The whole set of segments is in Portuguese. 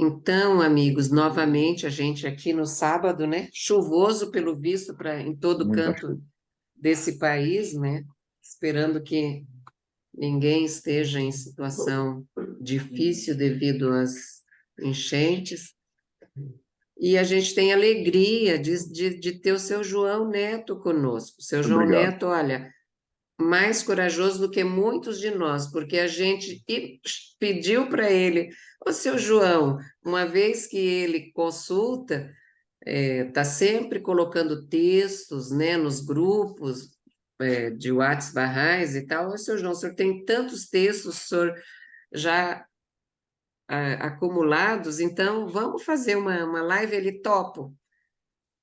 Então, amigos, novamente a gente aqui no sábado, né? Chuvoso pelo visto para em todo Muita canto chuva. desse país, né? Esperando que ninguém esteja em situação difícil devido às enchentes. E a gente tem alegria de ter o seu João Neto conosco. O seu João Obrigado. Neto, olha, mais corajoso do que muitos de nós, porque a gente pediu para ele, ô seu João, uma vez que ele consulta, está sempre colocando textos, né, nos grupos, de Whats Barrais e tal, ô seu João, o senhor tem tantos textos, o senhor já acumulados, então vamos fazer uma live, ele topo.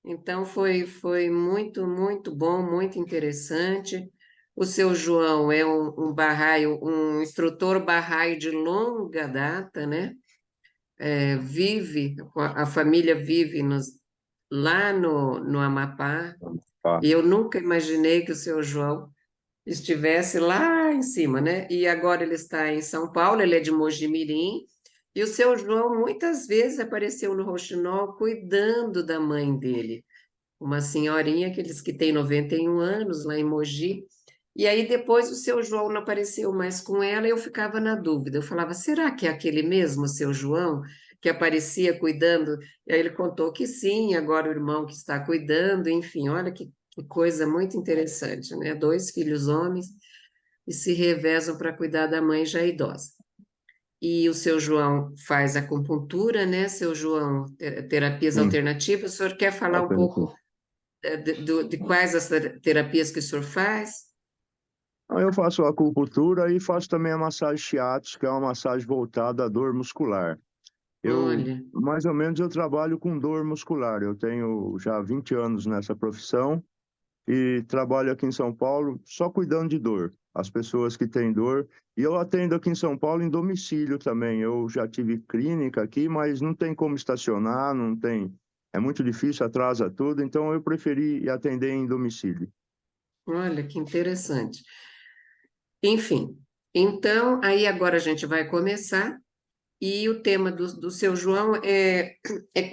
Então foi muito, muito bom, muito interessante. O seu João é um barraio, um instrutor barraio de longa data, né? Vive, a família vive lá no Amapá, Tá. e eu nunca imaginei que o seu João estivesse lá em cima, né? E agora ele está em São Paulo, ele é de Mojimirim, e o seu João muitas vezes apareceu no Rouxinol cuidando da mãe dele, uma senhorinha que tem 91 anos lá em Mogi. E aí depois o seu João não apareceu mais com ela e eu ficava na dúvida. Eu falava, será que é aquele mesmo seu João que aparecia cuidando? E aí ele contou que sim, agora o irmão que está cuidando, enfim, olha que coisa muito interessante, né? Dois filhos homens e se revezam para cuidar da mãe já idosa. E o seu João faz acupuntura, né? Seu João, terapias Sim, alternativas. O senhor quer falar um pouco alternativa. de quais as terapias que o senhor faz? Eu faço acupuntura e faço também a massagem shiatsu, que é uma massagem voltada à dor muscular. Olha, Mais ou menos, eu trabalho com dor muscular. Eu tenho já 20 anos nessa profissão e trabalho aqui em São Paulo só cuidando de dor. As pessoas que têm dor. E eu atendo aqui em São Paulo em domicílio também. Eu já tive clínica aqui, mas não tem como estacionar, não tem. É muito difícil, atrasa tudo, então eu preferi atender em domicílio. olha que interessante. Enfim, então aí agora a gente vai começar e o tema do seu João é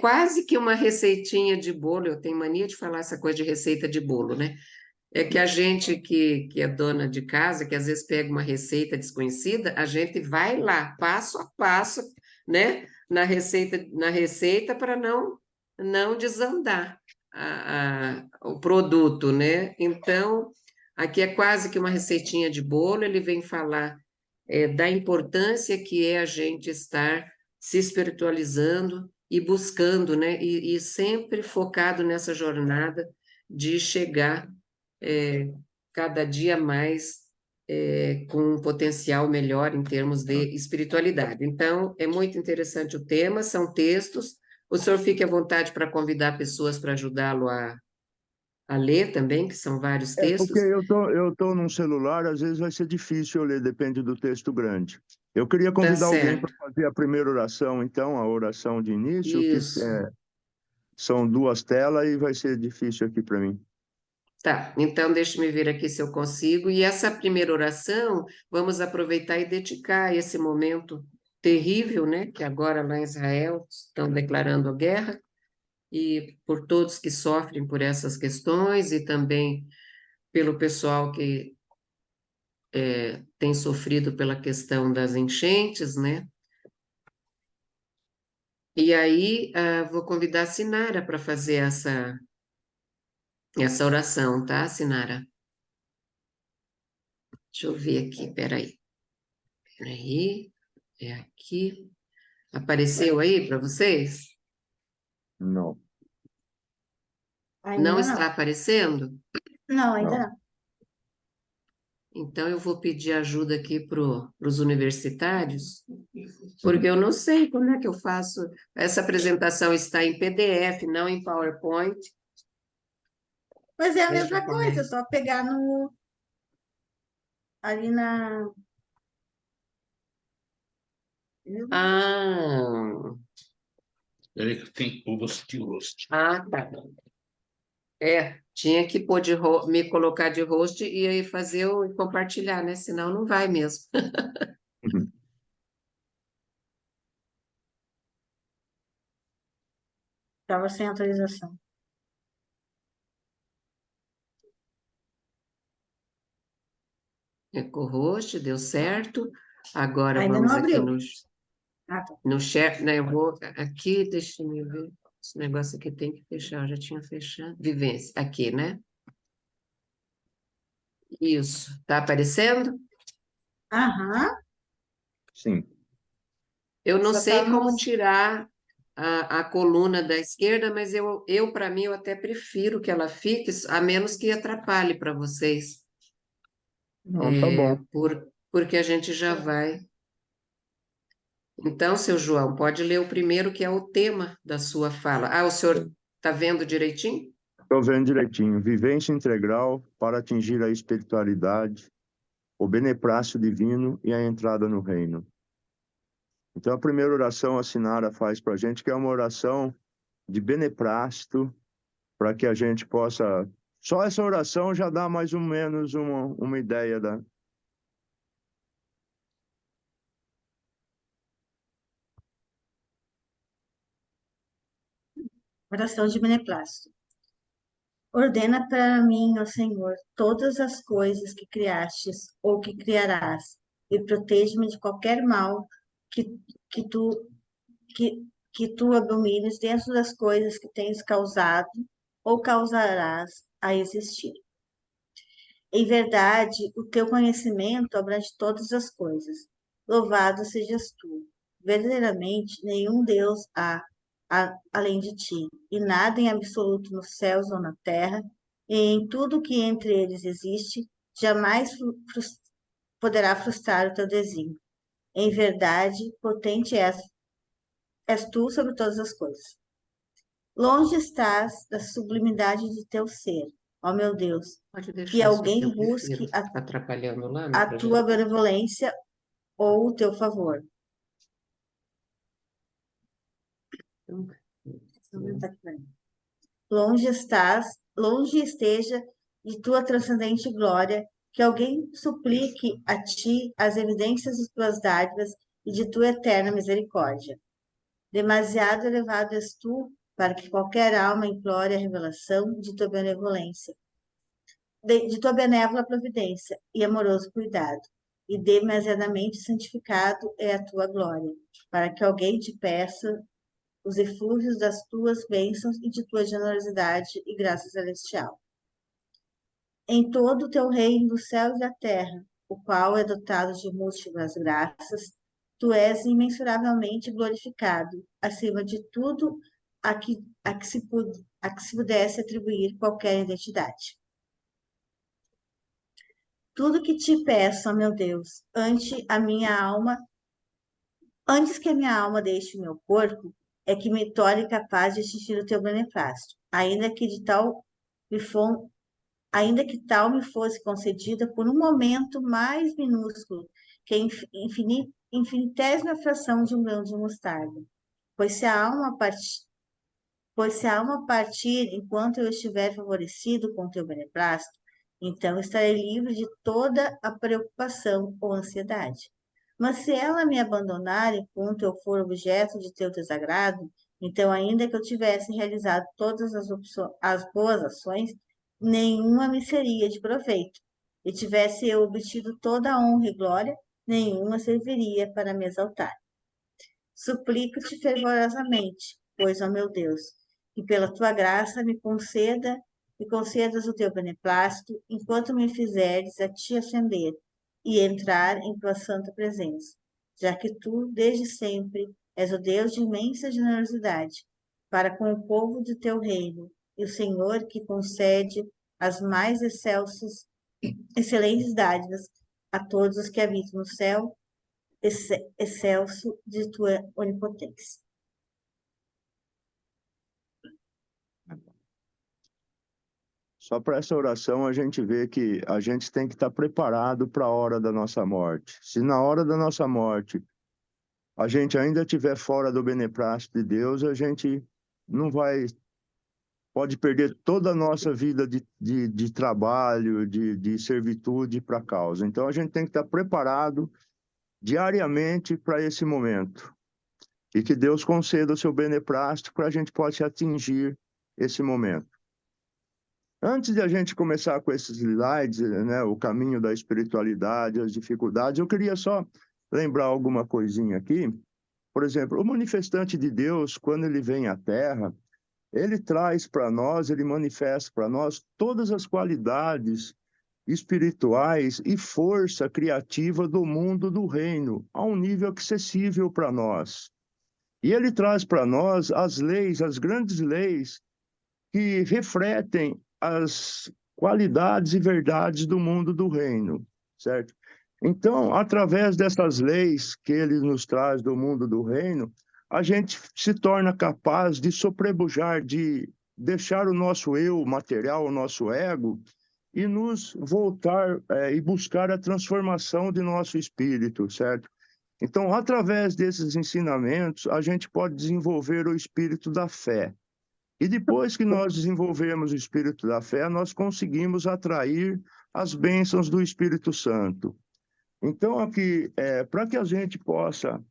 quase que uma receitinha de bolo. Eu tenho mania de falar essa coisa de receita de bolo, né? É que a gente que é dona de casa, que às vezes pega uma receita desconhecida, a gente vai lá, passo a passo, né, na receita para não desandar o produto, né? Então, aqui é quase que uma receitinha de bolo, ele vem falar da importância que é a gente estar se espiritualizando e buscando, né? E sempre focado nessa jornada de chegar cada dia mais com um potencial melhor em termos de espiritualidade. Então, é muito interessante o tema, são textos. O senhor fique à vontade para convidar pessoas para ajudá-lo a ler também, que são vários Porque textos. eu tô num celular, às vezes vai ser difícil eu ler, depende do texto grande. Eu queria Tá convidar alguém para certo. fazer a primeira oração, então, a oração de início, que Isso. são duas telas e vai ser difícil aqui para mim. Tá, então deixe-me ver aqui se eu consigo. E essa primeira oração, vamos aproveitar e dedicar esse momento terrível, né? Que agora lá em Israel estão declarando a guerra, e por todos que sofrem por essas questões, e também pelo pessoal que tem sofrido pela questão das enchentes, né? E aí, vou convidar a Sinara para fazer essa oração, tá, Sinara? Deixa eu ver aqui, peraí. Peraí, é aqui. Apareceu aí para vocês? Não, Não Ainda está não. aparecendo? Não, ainda não. não. Então, eu vou pedir ajuda aqui para os universitários, porque eu não sei como é que eu faço. Essa apresentação está em PDF, não em PowerPoint. Mas é a Deixa eu mesma coisa, começar. só pegar no, ali na. Ah, Peraí que tem host. tá. Tinha que pôr me colocar de host e aí fazer o compartilhar, né? Senão não vai mesmo. Estava sem autorização. Eco-host, deu certo. Agora Ainda não vamos aqui abriu. Ah, tá. no chat, né? Eu vou aqui, deixa eu ver. Esse negócio aqui tem que fechar, eu já tinha fechado. Vivência, aqui, né? Isso, tá aparecendo? Aham. Sim. Eu não Só tá sei no... como tirar a coluna da esquerda, mas eu para mim, eu até prefiro que ela fique, a menos que atrapalhe para vocês, Não, tá bom. porque a gente já vai. Então, seu João, pode ler o primeiro, que é o tema da sua fala. Ah, o senhor está vendo direitinho? Estou vendo direitinho. Vivência integral para atingir a espiritualidade, o beneplácito divino e a entrada no reino. Então, a primeira oração a Sinara faz para a gente, que é uma oração de beneplácito, para que a gente possa... Só essa oração já dá mais ou menos uma ideia da... Oração de beneplácito. Ordena para mim, ó Senhor, todas as coisas que criastes ou que criarás, e protege-me de qualquer mal que, que tu que, que tu abomines dentro das coisas que tens causado ou causarás a existir. Em verdade, o teu conhecimento abrange todas as coisas. Louvado sejas tu. Verdadeiramente, nenhum Deus há além de ti, e nada em absoluto nos céus ou na terra, e em tudo que entre eles existe, jamais poderá frustrar o teu desígnio. Em verdade, potente és tu sobre todas as coisas. Longe estás da sublimidade de teu ser, ó meu Deus, Pode que deixar isso aqui, alguém eu prefiro. busque Está atrapalhando lá no a tua projeto? benevolência ou o teu favor. Então, Longe esteja de tua transcendente glória, que alguém suplique a ti as evidências de tuas dádivas e de tua eterna misericórdia. Demasiado elevado és tu para que qualquer alma implore a revelação de tua benevolência, de tua benévola providência e amoroso cuidado, e demasiadamente santificado é a tua glória, para que alguém te peça os eflúvios das tuas bênçãos e de tua generosidade e graça celestial. Em todo o teu reino do céu e da terra, o qual é dotado de múltiplas graças, tu és imensuravelmente glorificado, acima de tudo a que se pudesse atribuir qualquer identidade. Tudo que te peço, ó meu Deus, antes que a minha alma deixe o meu corpo, é que me torne capaz de assistir o teu beneplácito, ainda que tal me fosse concedida por um momento mais minúsculo que a infinitésima fração de um grão de mostarda. Pois se a alma partir, pois se a alma partir enquanto eu estiver favorecido com o teu beneplácito, então estarei livre de toda a preocupação ou ansiedade. Mas se ela me abandonar enquanto eu for objeto de teu desagrado, então, ainda que eu tivesse realizado todas as boas ações, nenhuma me seria de proveito. E tivesse eu obtido toda a honra e glória, nenhuma serviria para me exaltar. Suplico-te fervorosamente, pois, ó meu Deus, que pela tua graça me concedas o teu beneplácito, enquanto me fizeres a ti ascender e entrar em tua santa presença, já que tu, desde sempre, és o Deus de imensa generosidade, para com o povo do teu reino, e o Senhor que concede as mais excelentes dádivas a todos os que habitam no céu excelso de tua onipotência. Só para essa oração a gente vê que a gente tem que estar preparado para a hora da nossa morte. Se na hora da nossa morte a gente ainda estiver fora do beneplácito de Deus, a gente não vai... Pode perder toda a nossa vida de trabalho, de servitude para a causa. Então a gente tem que estar preparado diariamente para esse momento. E que Deus conceda o seu beneplácito para a gente possa atingir esse momento. Antes de a gente começar com esses slides, né, o caminho da espiritualidade, as dificuldades, eu queria só lembrar alguma coisinha aqui. Por exemplo, o manifestante de Deus, quando ele vem à Terra, ele traz para nós, ele manifesta para nós todas as qualidades espirituais e força criativa do mundo do reino, a um nível acessível para nós. E ele traz para nós as leis, as grandes leis, que refletem as qualidades e verdades do mundo do reino, certo? Então, através dessas leis que ele nos traz do mundo do reino, a gente se torna capaz de sobrepujar, de deixar o nosso eu material, o nosso ego, e nos voltar e buscar a transformação de nosso espírito, certo? Então, através desses ensinamentos, a gente pode desenvolver o espírito da fé. E depois que nós desenvolvemos o espírito da fé, nós conseguimos atrair as bênçãos do Espírito Santo. Então, aqui, para que a gente possa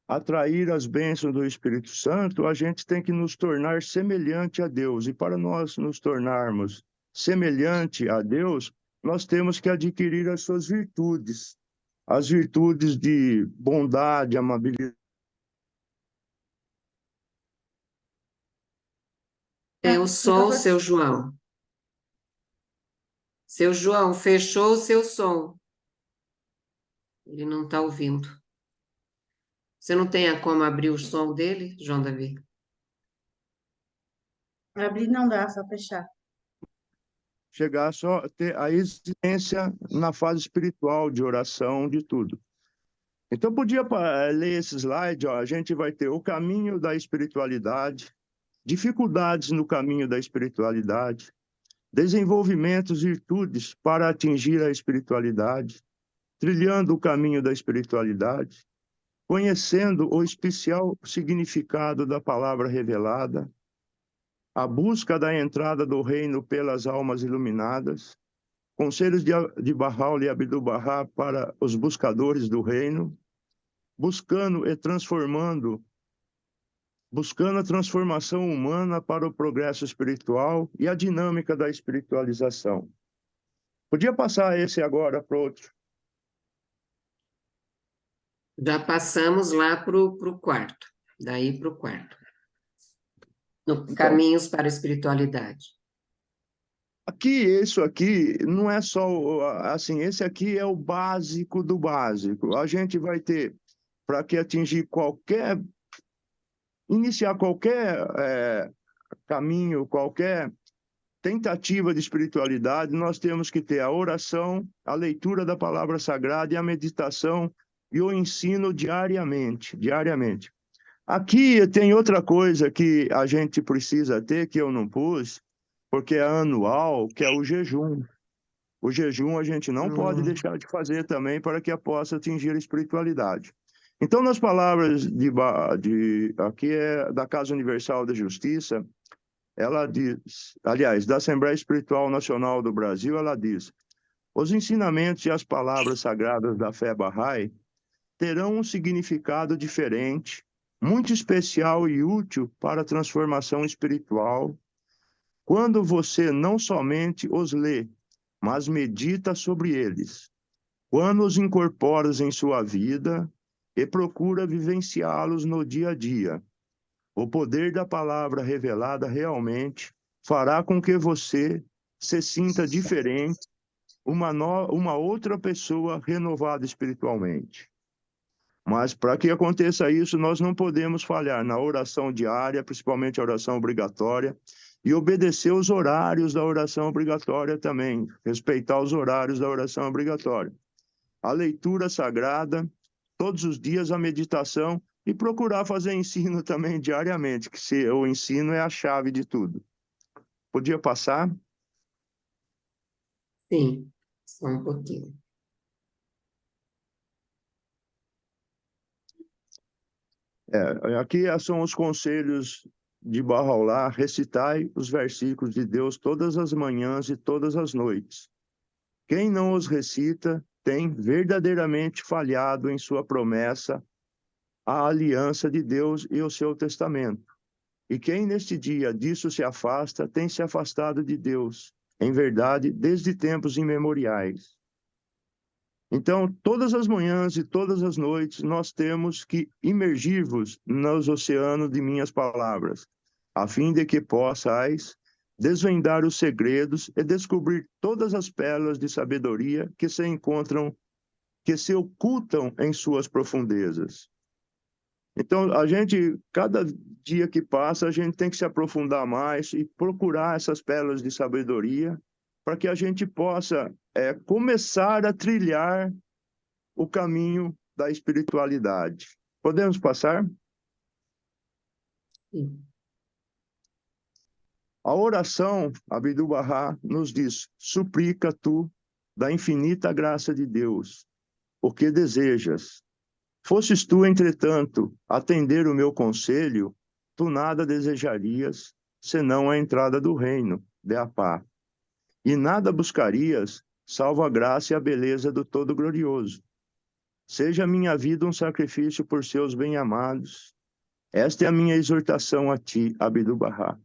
atrair as bênçãos do Espírito Santo, a gente tem que nos tornar semelhante a Deus. E para nós nos tornarmos semelhante a Deus, nós temos que adquirir as suas virtudes. As virtudes de bondade, amabilidade. É o som, seu João. Seu João, fechou o seu som. Ele não está ouvindo. Você não tem como abrir o som dele, João Davi? Abrir não dá, só fechar. Chegar só a ter a existência na fase espiritual, de oração, de tudo. Então, podia ler esse slide, ó, a gente vai ter o caminho da espiritualidade, dificuldades no caminho da espiritualidade, desenvolvimentos, virtudes para atingir a espiritualidade, trilhando o caminho da espiritualidade, conhecendo o especial significado da palavra revelada, a busca da entrada do reino pelas almas iluminadas, conselhos de Bahá'u'lláh e Abdu'l-Bahá para os buscadores do reino, buscando a transformação humana para o progresso espiritual e a dinâmica da espiritualização. Podia passar esse agora para outro? Já passamos lá para o quarto. Daí para o quarto. No Então, Caminhos para a Espiritualidade. isso aqui não é só, assim, esse aqui é o básico do básico. A gente vai ter, para que iniciar qualquer caminho, qualquer tentativa de espiritualidade, nós temos que ter a oração, a leitura da palavra sagrada e a meditação e o ensino diariamente. Aqui tem outra coisa que a gente precisa ter, que eu não pus, porque é anual, que é o jejum. O jejum a gente não pode deixar de fazer também para que possa atingir a espiritualidade. Então, nas palavras aqui é da Casa Universal da Justiça, ela diz, aliás, da Assembleia Espiritual Nacional do Brasil, ela diz: os ensinamentos e as palavras sagradas da fé Bahá'í terão um significado diferente, muito especial e útil para a transformação espiritual, quando você não somente os lê, mas medita sobre eles, quando os incorporas em sua vida e procura vivenciá-los no dia a dia. O poder da palavra revelada realmente fará com que você se sinta diferente, uma outra pessoa renovada espiritualmente. Mas para que aconteça isso, nós não podemos falhar na oração diária, principalmente a oração obrigatória, e obedecer os horários da oração obrigatória também, respeitar os horários da oração obrigatória. A leitura sagrada, todos os dias a meditação e procurar fazer ensino também diariamente, que o ensino é a chave de tudo. Podia passar? Sim, só um pouquinho. Aqui são os conselhos de Bahá'u'lláh: recitai os versículos de Deus todas as manhãs e todas as noites. Quem não os recita tem verdadeiramente falhado em sua promessa a aliança de Deus e o seu testamento. E quem neste dia disso se afasta, tem se afastado de Deus, em verdade, desde tempos imemoriais. Então, todas as manhãs e todas as noites, nós temos que imergir-vos nos oceanos de minhas palavras, a fim de que possais desvendar os segredos e descobrir todas as pérolas de sabedoria que se encontram, que se ocultam em suas profundezas. Então, cada dia que passa, a gente tem que se aprofundar mais e procurar essas pérolas de sabedoria para que a gente possa começar a trilhar o caminho da espiritualidade. Podemos passar? Sim. A oração, Abdu'l-Bahá nos diz: suplica tu da infinita graça de Deus, o que desejas. Fosses tu, entretanto, atender o meu conselho, tu nada desejarias, senão a entrada do reino, de Apá. E nada buscarias, salvo a graça e a beleza do Todo-Glorioso. Seja a minha vida um sacrifício por seus bem-amados. Esta é a minha exortação a ti, Abdu'l-Bahá.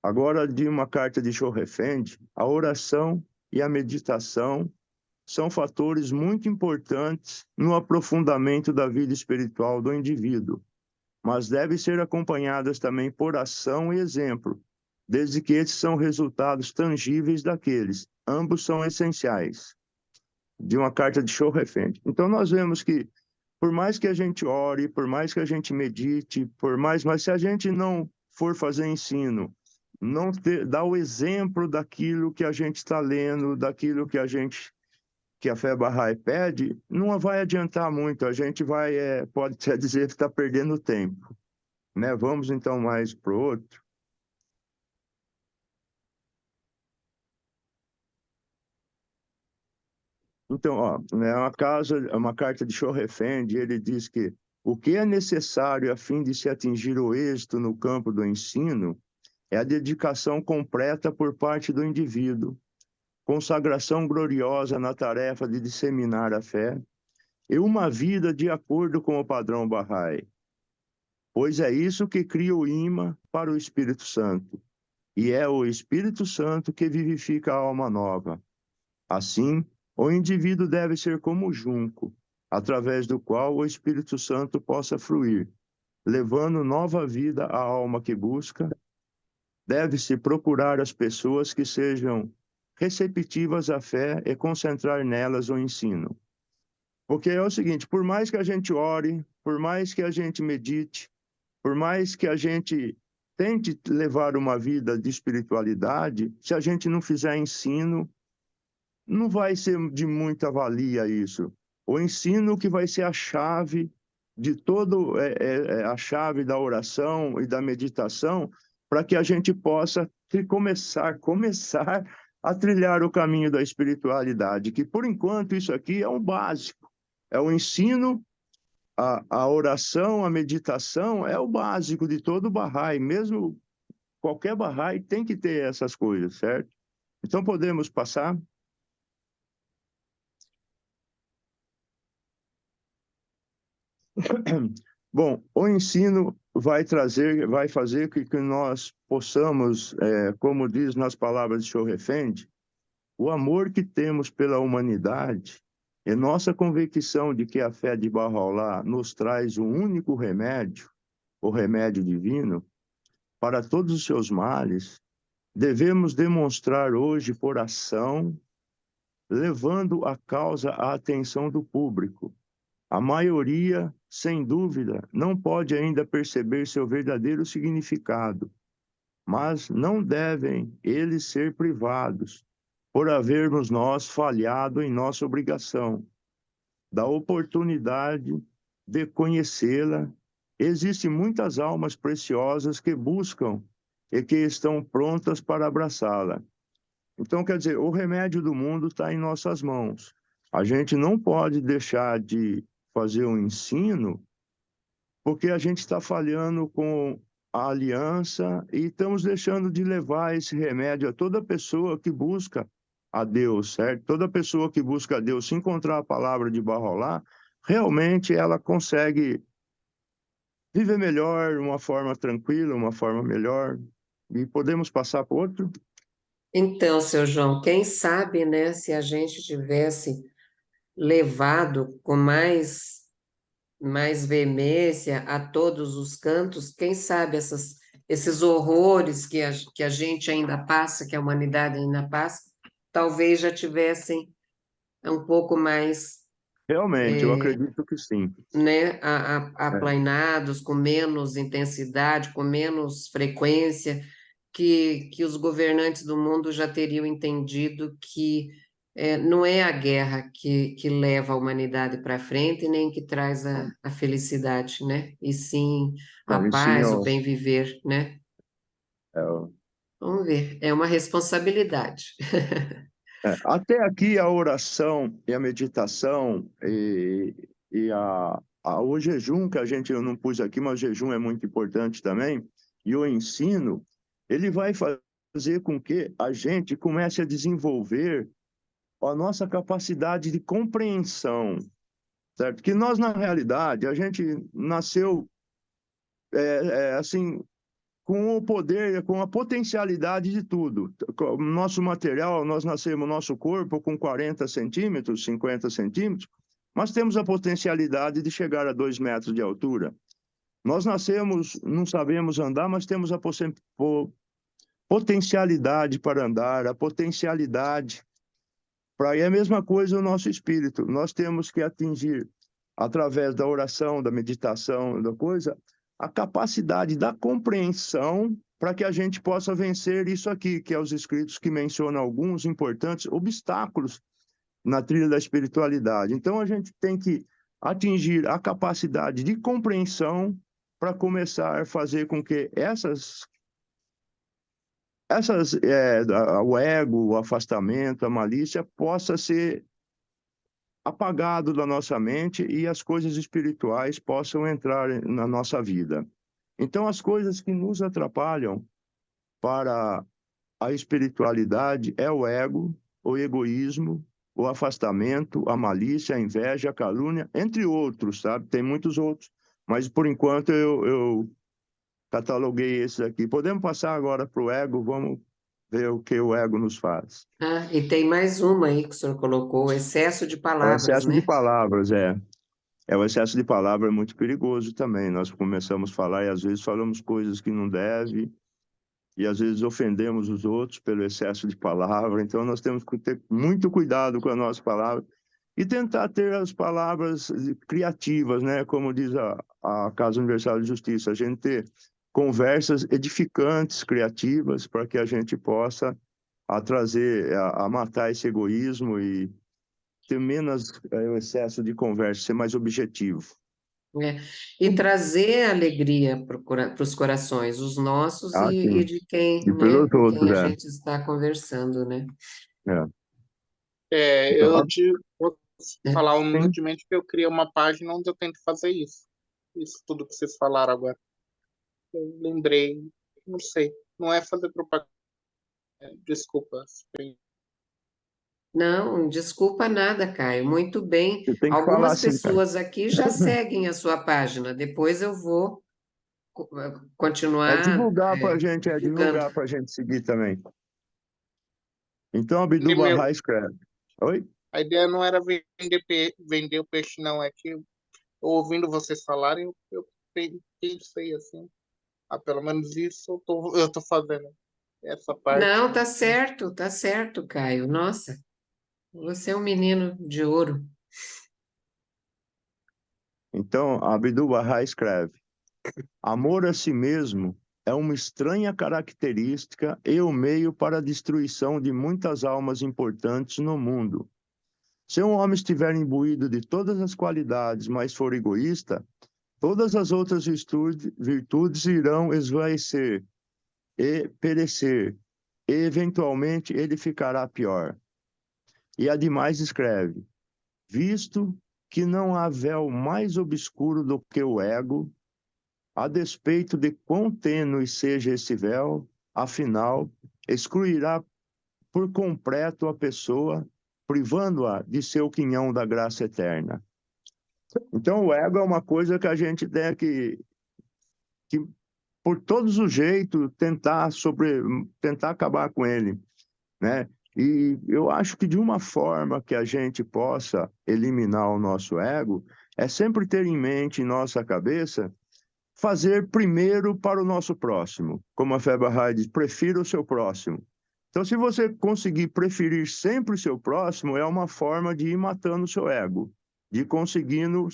Agora, de uma carta de Shor Effendi, a oração e a meditação são fatores muito importantes no aprofundamento da vida espiritual do indivíduo, mas devem ser acompanhadas também por ação e exemplo, desde que esses são resultados tangíveis daqueles. Ambos são essenciais. De uma carta de Shor Effendi. Então, nós vemos que, por mais que a gente ore, por mais que a gente medite, mas se a gente não for fazer ensino, não dar o exemplo daquilo que a gente está lendo, daquilo que a fé Bahá'í pede, não vai adiantar muito. A gente pode até dizer que está perdendo tempo, né? Vamos então mais para o outro. Então, ó, é uma carta de Shor Effendi, ele diz que o que é necessário a fim de se atingir o êxito no campo do ensino é a dedicação completa por parte do indivíduo, consagração gloriosa na tarefa de disseminar a fé e uma vida de acordo com o padrão Bahá'í, pois é isso que cria o imã para o Espírito Santo, e é o Espírito Santo que vivifica a alma nova. Assim, o indivíduo deve ser como o junco, através do qual o Espírito Santo possa fluir, levando nova vida à alma que busca. Deve-se procurar as pessoas que sejam receptivas à fé e concentrar nelas o ensino. Porque é o seguinte, por mais que a gente ore, por mais que a gente medite, por mais que a gente tente levar uma vida de espiritualidade, se a gente não fizer ensino, não vai ser de muita valia isso. O ensino que vai ser a chave de a chave da oração e da meditação para que a gente possa começar a trilhar o caminho da espiritualidade, que por enquanto isso aqui é um básico. É o ensino, a oração, a meditação é o básico de todo Bahá'í. Mesmo qualquer Bahá'í tem que ter essas coisas, certo? Então podemos passar? Bom, o ensino vai fazer que nós possamos, como diz nas palavras de Shor Effendi, o amor que temos pela humanidade e nossa convicção de que a fé de Bahá'u'lláh nos traz o único remédio, o remédio divino, para todos os seus males, devemos demonstrar hoje por ação, levando a causa à atenção do público. A maioria, sem dúvida, não pode ainda perceber seu verdadeiro significado, mas não devem eles ser privados, por havermos nós falhado em nossa obrigação, da oportunidade de conhecê-la. Existem muitas almas preciosas que buscam e que estão prontas para abraçá-la. Então, quer dizer, o remédio do mundo está em nossas mãos. A gente não pode deixar de fazer um ensino, porque a gente está falhando com a aliança e estamos deixando de levar esse remédio a toda pessoa que busca a Deus, certo? Toda pessoa que busca a Deus, se encontrar a palavra de Bahá'u'lláh, realmente ela consegue viver melhor, uma forma tranquila, uma forma melhor, e podemos passar para outro. Então, seu João, quem sabe, né, se a gente tivesse levado com mais veemência a todos os cantos, quem sabe esses horrores que a gente ainda passa, que a humanidade ainda passa, talvez já tivessem um pouco mais, Realmente, eu acredito que sim. né, É, aplainados, com menos intensidade, com menos frequência, que os governantes do mundo já teriam entendido que não é a guerra que leva a humanidade para frente, nem que traz a felicidade, né? E sim a não, e sim, paz, o bem viver, né? é, Vamos ver, é uma responsabilidade. até aqui a oração e a meditação e o jejum, que a gente eu não pus aqui, mas o jejum é muito importante também, e o ensino, ele vai fazer com que a gente comece a desenvolver a nossa capacidade de compreensão, certo? Que nós, na realidade, a gente nasceu assim, com o poder, com a potencialidade de tudo. Nosso material, nós nascemos, nosso corpo com 40 centímetros, 50 centímetros, mas temos a potencialidade de chegar a 2 metros de altura. Nós nascemos, não sabemos andar, mas temos a potencialidade para andar, a potencialidade para... E é a mesma coisa o nosso espírito. Nós temos que atingir, através da oração, da meditação, da coisa, a capacidade da compreensão para que a gente possa vencer isso aqui, que é os escritos que mencionam alguns importantes obstáculos na trilha da espiritualidade. Então, a gente tem que atingir a capacidade de compreensão para começar a fazer com que o ego, o afastamento, a malícia possa ser apagado da nossa mente e as coisas espirituais possam entrar na nossa vida. Então, as coisas que nos atrapalham para a espiritualidade é o ego, o egoísmo, o afastamento, a malícia, a inveja, a calúnia, entre outros, sabe? Tem muitos outros, mas por enquanto eu cataloguei esses aqui. Podemos passar agora para o ego, vamos ver o que o ego nos faz. Ah, e tem mais uma aí que o senhor colocou, o excesso de É o palavras, excesso de né? palavras, é. O excesso de palavra é muito perigoso também. Nós começamos a falar e às vezes falamos coisas que não deve e às vezes ofendemos os outros pelo excesso de palavra. Então nós temos que ter muito cuidado com a nossa palavra e tentar ter as palavras criativas, né? Como diz a Casa Universal de Justiça, a gente ter conversas edificantes, criativas, para que a gente possa a matar esse egoísmo e ter menos o excesso de conversa, ser mais objetivo. Né? E trazer alegria para os corações, os nossos Ah, e sim. de quem, E né, pelos com outros, quem a é. gente está conversando, né? É. Então, Eu te vou É. falar sim, humildemente que eu criei uma página onde eu tento fazer isso. Isso tudo que vocês falaram agora. Eu lembrei, não sei, não é fazer propaganda, desculpa. Não, desculpa nada, Caio. Muito bem. você tem que falar Algumas assim, cara. pessoas aqui já seguem a sua página. Depois eu vou É continuar divulgar para a gente, é divulgando. divulgar para a gente seguir também. Então, Abdu E meu, Barra escreve. Oi? a ideia não era vender o peixe, não. É que ouvindo vocês falarem, eu pensei assim. Ah, pelo menos isso eu tô fazendo. Essa parte. Não, tá certo, Caio. Nossa, você é um menino de ouro. Então, Abdu Barra escreve. Amor a si mesmo é uma estranha característica e o meio para a destruição de muitas almas importantes no mundo. Se um homem estiver imbuído de todas as qualidades, mas for egoísta, todas as outras virtudes irão esvaecer e perecer, e eventualmente ele ficará pior. E ademais escreve: visto que não há véu mais obscuro do que o ego, a despeito de quão tênue seja esse véu, afinal, excluirá por completo a pessoa, privando-a de seu quinhão da graça eterna. Então, o ego é uma coisa que a gente tem que por todos os jeitos, tentar acabar com ele, né? E eu acho que de uma forma que a gente possa eliminar o nosso ego é sempre ter em mente, em nossa cabeça, fazer primeiro para o nosso próximo. Como a Fé Bahá'í diz, prefira o seu próximo. Então, se você conseguir preferir sempre o seu próximo, é uma forma de ir matando o seu ego, de conseguindo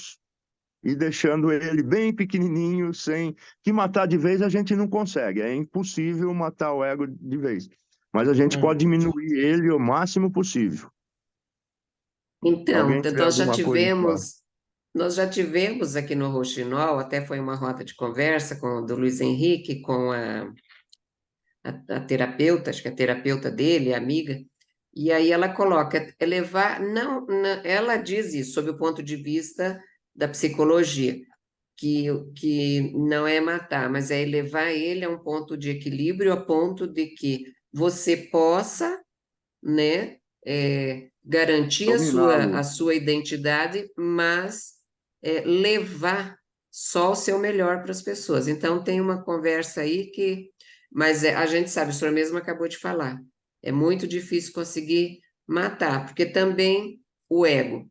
e deixando ele bem pequenininho, sem que matar de vez a gente não consegue. É impossível matar o ego de vez. Mas a gente pode diminuir ele o máximo possível. Então, Alguém tiver alguma coisa para falar? nós já tivemos aqui no Rouxinol, até foi uma roda de conversa com o do Luiz Henrique, com a terapeuta, acho que a terapeuta dele, a amiga, e aí ela coloca, é levar, ela diz isso sob o ponto de vista da psicologia, que não é matar, mas é levar ele a um ponto de equilíbrio, a ponto de que você possa, né, garantir Dominá-lo. a sua identidade, mas levar só o seu melhor para as pessoas. Então, tem uma conversa aí que, mas a gente sabe, o senhor mesmo acabou de falar, é muito difícil conseguir matar, porque também o ego,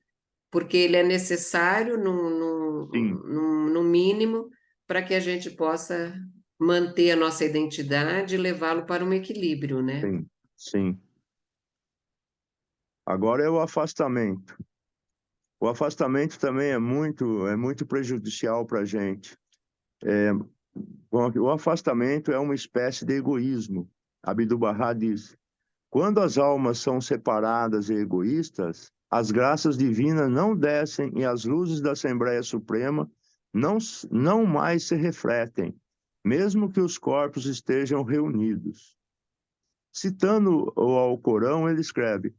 porque ele é necessário Sim, no mínimo para que a gente possa manter a nossa identidade e levá-lo para um equilíbrio, né? sim, sim. Agora é o afastamento. O afastamento também é muito prejudicial para a gente. Bom, o afastamento é uma espécie de egoísmo. Abdu'l-Bahá diz: quando as almas são separadas e egoístas, as graças divinas não descem e as luzes da Assembleia Suprema não mais se refletem, mesmo que os corpos estejam reunidos. Citando o Alcorão, ele escreve: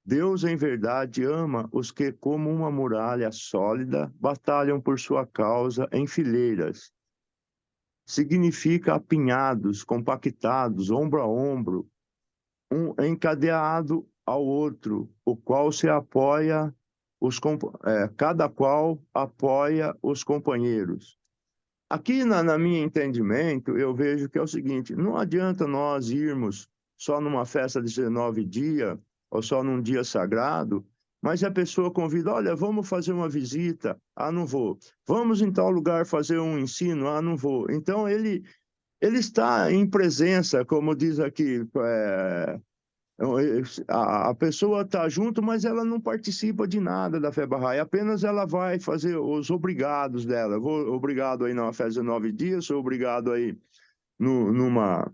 Deus, em verdade, ama os que, como uma muralha sólida, batalham por sua causa em fileiras. Significa apinhados, compactados, ombro a ombro, um encadeado ao outro, o qual se apoia, cada qual apoia os companheiros. Aqui, na minha entendimento, eu vejo que é o seguinte: não adianta nós irmos só numa festa de 19 dias, ou só num dia sagrado, mas a pessoa convida, olha, vamos fazer uma visita, ah, não vou. Vamos em tal lugar fazer um ensino, ah, não vou. Então, ele está em presença, como diz aqui, a pessoa está junto, mas ela não participa de nada da Fé Bahá'í, apenas ela vai fazer os obrigados dela. Eu vou obrigado aí numa festa de 9 dias, sou obrigado aí no, numa,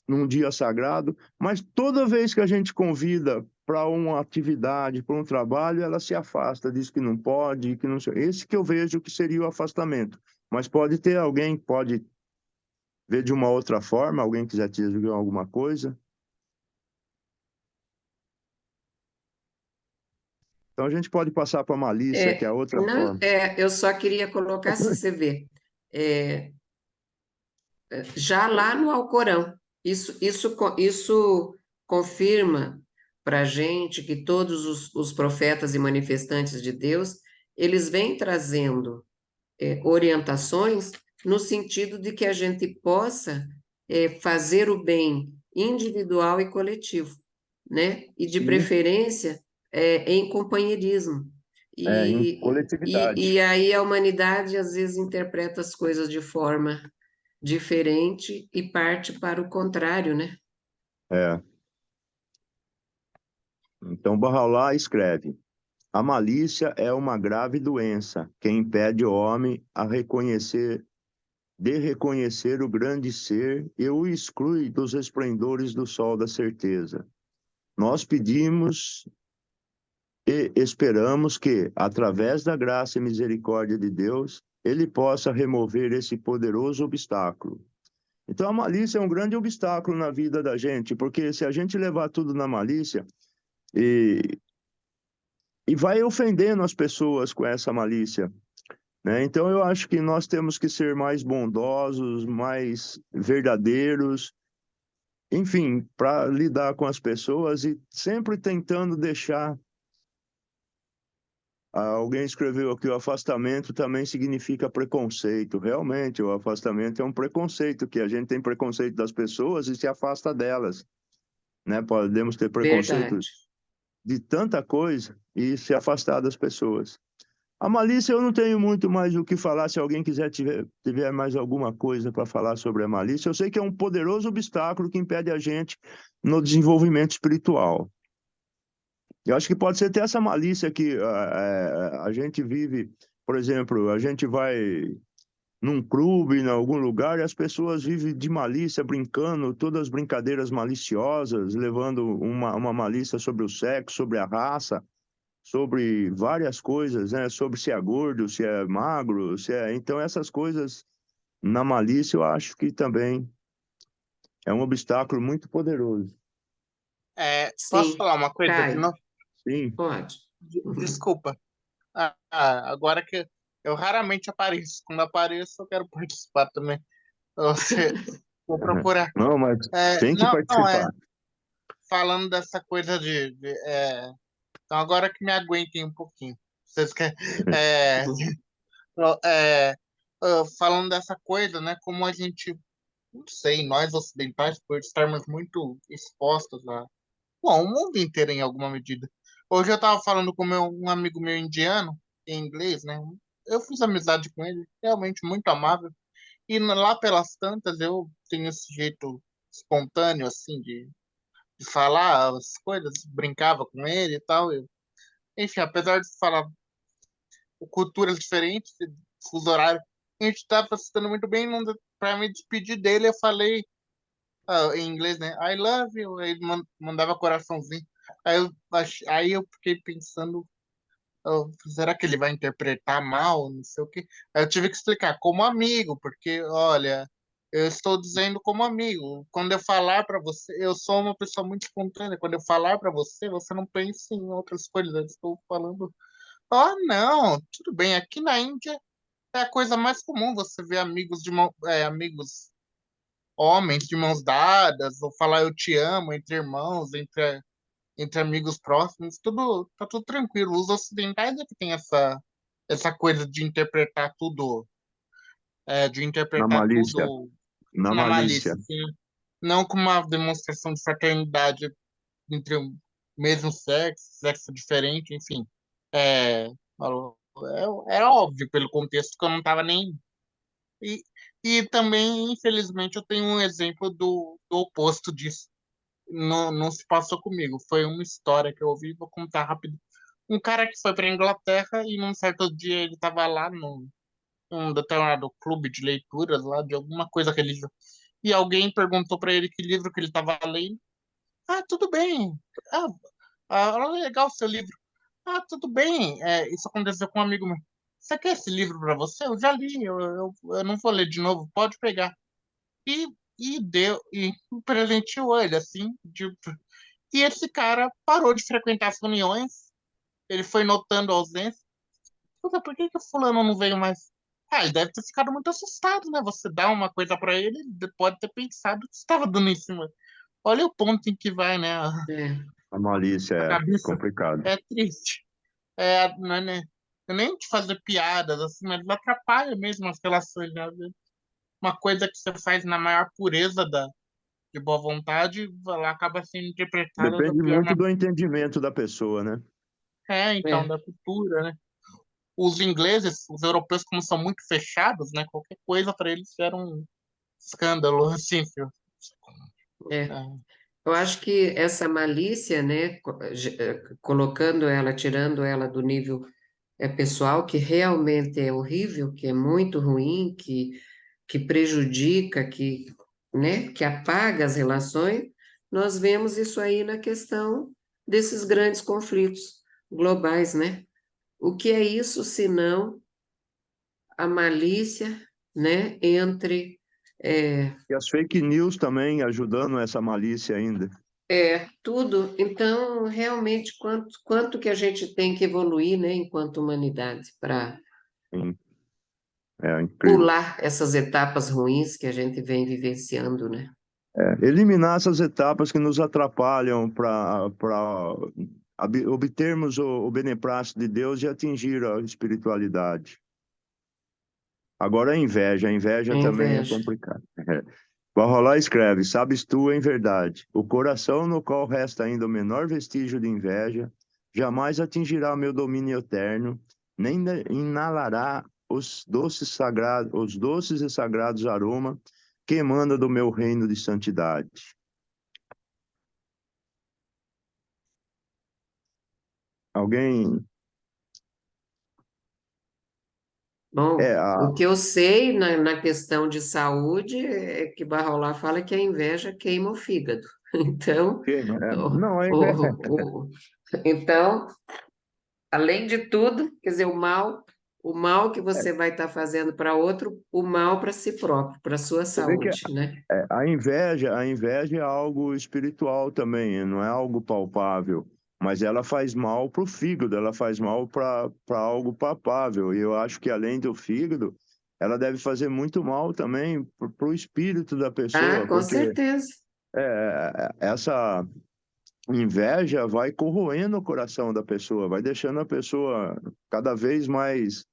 num dia sagrado, mas toda vez que a gente convida para uma atividade, para um trabalho, ela se afasta, diz que não pode, que não sei. Esse que eu vejo que seria o afastamento. Mas pode ter alguém, pode ver de uma outra forma, alguém quiser te dizer alguma coisa. Então a gente pode passar para a malícia, que é a outra Não, forma. eu só queria colocar, se você vê, é, já lá no Alcorão, isso confirma para a gente que todos os profetas e manifestantes de Deus, eles vêm trazendo orientações no sentido de que a gente possa fazer o bem individual e coletivo, né? E de Sim, preferência em companheirismo. em E coletividade. aí a humanidade às vezes interpreta as coisas de forma diferente e parte para o contrário, né? É. Então Bahá'u'lláh escreve: a malícia é uma grave doença que impede o homem de reconhecer o grande ser e o exclui dos esplendores do sol da certeza. Nós pedimos e esperamos que, através da graça e misericórdia de Deus, ele possa remover esse poderoso obstáculo. Então, a malícia é um grande obstáculo na vida da gente, porque se a gente levar tudo na malícia e, e vai ofendendo as pessoas com essa malícia, né? Então, eu acho que nós temos que ser mais bondosos, mais verdadeiros, enfim, para lidar com as pessoas e sempre tentando deixar Alguém escreveu aqui, o afastamento também significa preconceito. Realmente, o afastamento é um preconceito, que a gente tem preconceito das pessoas e se afasta delas, né? Podemos ter preconceito Verdade. de tanta coisa e se afastar das pessoas. A malícia eu não tenho muito mais o que falar. Se alguém tiver mais alguma coisa para falar sobre a malícia, eu sei que é um poderoso obstáculo que impede a gente no desenvolvimento espiritual. Eu acho que pode ser até essa malícia que a gente vive, por exemplo, a gente vai num clube, em algum lugar, e as pessoas vivem de malícia, brincando, todas as brincadeiras maliciosas, levando uma malícia sobre o sexo, sobre a raça, sobre várias coisas, né? Sobre se é gordo, se é magro, se é... Então, essas coisas na malícia eu acho que também é um obstáculo muito poderoso. Posso Sim. falar uma coisa de Caio, novo? Sim. pode. Desculpa. Agora que eu raramente apareço. Quando apareço, eu quero participar também. Você, vou procurar. Não, mas tem que Não, participar. falando dessa coisa então, agora que me aguentem um pouquinho. Vocês querem. É, é, falando dessa coisa, né? Como a gente, não sei, nós ocidentais, por estarmos muito expostos bom, o mundo inteiro em alguma medida. Hoje eu estava falando com um amigo meu indiano, em inglês, né? Eu fiz amizade com ele, realmente muito amável. E lá pelas tantas eu tenho esse jeito espontâneo, assim, de falar as coisas, brincava com ele e tal. Enfim, apesar de falar culturas diferentes, fuso horário, a gente estava se dando muito bem. Para me despedir dele, eu falei em inglês, né? I love you. Aí ele mandava coraçãozinho. Aí eu fiquei pensando, será que ele vai interpretar mal? Não sei o quê. Aí eu tive que explicar como amigo, porque, olha, eu estou dizendo como amigo. Quando eu falar para você, eu sou uma pessoa muito espontânea. Quando eu falar para você, você não pense em outras coisas. Eu estou falando, não, tudo bem. Aqui na Índia é a coisa mais comum você ver amigos homens de mãos dadas, ou falar eu te amo entre irmãos, entre amigos próximos, tá tudo tranquilo. Os ocidentais é que tem essa coisa de Na interpretar malícia. tudo Na na malícia, malícia. assim, não como uma demonstração de fraternidade entre o mesmo sexo, sexo diferente, enfim. É, era óbvio pelo contexto que eu não estava nem. E, e também, infelizmente, eu tenho um exemplo do oposto disso. Não, não se passou comigo. Foi uma história que eu ouvi, vou contar rápido. Um cara que foi para Inglaterra e num certo dia ele estava lá num determinado clube de leituras lá de alguma coisa religiosa. E alguém perguntou para ele que livro que ele estava lendo. Ah, tudo bem. Ah, legal o seu livro. Ah, tudo bem. Isso aconteceu com um amigo meu. Você quer esse livro para você? Eu já li. Eu não vou ler de novo. Pode pegar. E, e presenteou ele assim. E esse cara parou de frequentar as reuniões. Ele foi notando a ausência. Puta, por que que o fulano não veio mais? Ele deve ter ficado muito assustado, né? Você dá uma coisa pra ele, ele pode ter pensado que estava dando em cima. Olha o ponto em que vai, né? É, A malícia A é cabeça complicado. é triste. Não é, né? Eu nem de fazer piadas, assim, mas atrapalha mesmo as relações, né? Uma coisa que você faz na maior pureza de boa vontade, ela acaba sendo interpretada da Depende pior muito maneira. do entendimento da pessoa, né? Então, é. da cultura, né? Os ingleses, os europeus, como são muito fechados, né? Qualquer coisa para eles era um escândalo, assim, filho. É. É, Eu acho que essa malícia, né, colocando ela, tirando ela do nível pessoal, que realmente é horrível, que é muito ruim, que prejudica, né, que apaga as relações, nós vemos isso aí na questão desses grandes conflitos globais, né? O que é isso senão a malícia, né, entre é, E as fake news também ajudando essa malícia ainda. tudo. Então, realmente, quanto que a gente tem que evoluir, né, enquanto humanidade, para Sim. É incrível. pular essas etapas ruins que a gente vem vivenciando, né? Eliminar essas etapas que nos atrapalham para obtermos o beneplácito de Deus e atingir a espiritualidade. Agora a inveja também é Inveja. complicado. Bahá'u'lláh escreve: sabes tu em verdade, o coração no qual resta ainda o menor vestígio de inveja, jamais atingirá meu domínio eterno, nem inalará os doces e sagrados aromas que emana do meu reino de santidade. Alguém... Bom, É, o que eu sei na questão de saúde é que Bahá'u'lláh fala que a inveja queima o fígado. Então, não, a inveja... então, além de tudo, quer dizer, o mal que você vai estar fazendo para outro, o mal para si próprio, para a sua Você vê que saúde, né? a inveja é algo espiritual também, não é algo palpável, mas ela faz mal para o fígado, ela faz mal para algo palpável. E eu acho que além do fígado, ela deve fazer muito mal também para o espírito da Ah, pessoa, com porque certeza. essa inveja vai corroendo o coração da pessoa, vai deixando a pessoa cada vez mais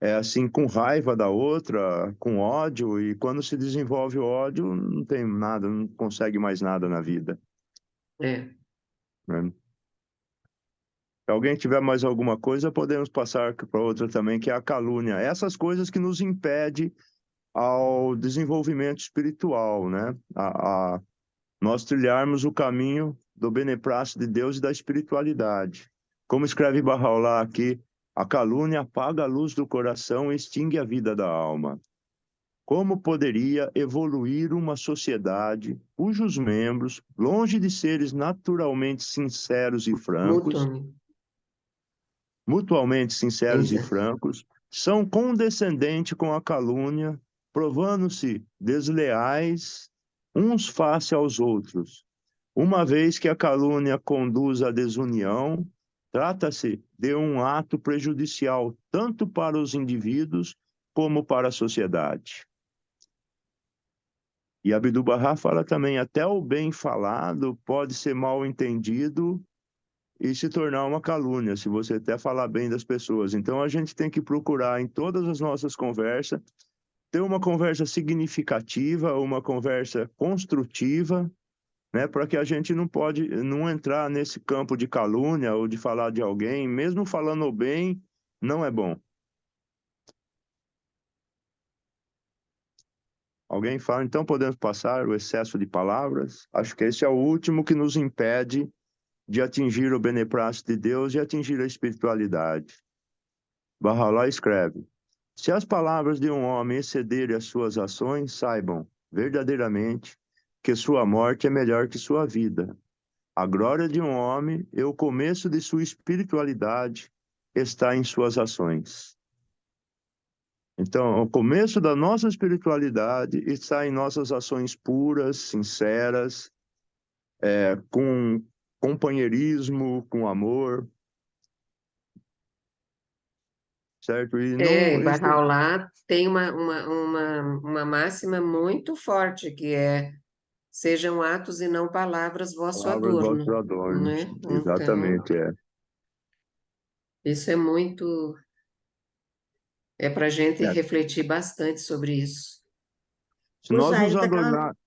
assim, com raiva da outra, com ódio, e quando se desenvolve o ódio, não tem nada, não consegue mais nada na vida, É. né? Se alguém tiver mais alguma coisa, podemos passar para outra também, que é a calúnia. Essas coisas que nos impedem ao desenvolvimento espiritual, né? A nós trilharmos o caminho do beneplácito de Deus e da espiritualidade. Como escreve Bahá'u'lláh aqui, a calúnia apaga a luz do coração e extingue a vida da alma. Como poderia evoluir uma sociedade cujos membros, longe de seres naturalmente sinceros e francos, mutuamente sinceros e Exato. francos, são condescendentes com a calúnia, provando-se desleais uns face aos outros? Uma vez que a calúnia conduz à desunião, trata-se de um ato prejudicial tanto para os indivíduos como para a sociedade. E Abdu'l-Bahá fala também, até o bem falado pode ser mal entendido e se tornar uma calúnia, se você até falar bem das pessoas. Então a gente tem que procurar em todas as nossas conversas ter uma conversa significativa, uma conversa construtiva, né, para que a gente não entrar nesse campo de calúnia ou de falar de alguém, mesmo falando bem, não é bom. Alguém fala, então podemos passar o excesso de palavras? Acho que esse é o último que nos impede de atingir o beneplácito de Deus e atingir a espiritualidade. Bahá'u'lláh escreve: se as palavras de um homem excederem as suas ações, saibam, verdadeiramente, que sua morte é melhor que sua vida. A glória de um homem e o começo de sua espiritualidade está em suas ações. Então, o começo da nossa espiritualidade está em nossas ações puras, sinceras, com companheirismo, com amor, certo? E não, isso, Bahá'u'lláh tem uma máxima muito forte, que é sejam atos e não palavras vosso palavras vossos adorno, adornos. né? Então, Exatamente, é. isso é muito... É para a gente É. refletir bastante sobre isso. Se O nós nos Jairo tá com adornar...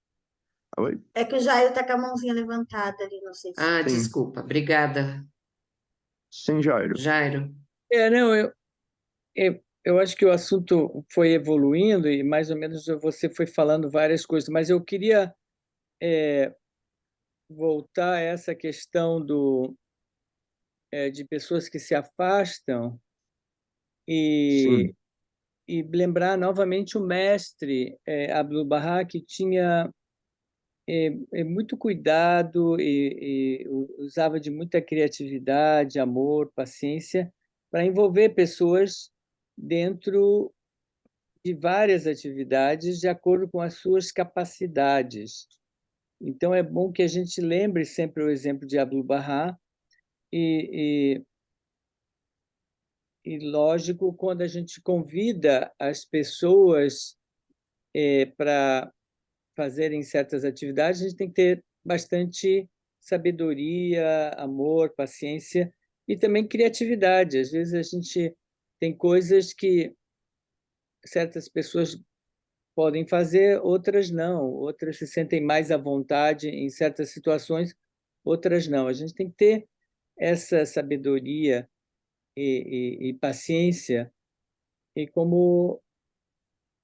Oi? É que o Jairo tá com a mãozinha levantada ali, não sei se. Ah, Sim, desculpa. Obrigada, sim, Jairo. Jairo. Não, eu acho que o assunto foi evoluindo e mais ou menos você foi falando várias coisas, mas eu queria voltar a essa questão de pessoas que se afastam Sim, e, e lembrar novamente o mestre Abdu'l-Bahá, que tinha muito cuidado e usava de muita criatividade, amor, paciência para envolver pessoas dentro de várias atividades de acordo com as suas capacidades. Então, é bom que a gente lembre sempre o exemplo de Abdu'l-Bahá e, lógico, quando a gente convida as pessoas para fazerem certas atividades, a gente tem que ter bastante sabedoria, amor, paciência e também criatividade. Às vezes a gente tem coisas que certas pessoas podem fazer, outras não. Outras se sentem mais à vontade em certas situações, outras não. A gente tem que ter essa sabedoria e paciência, e como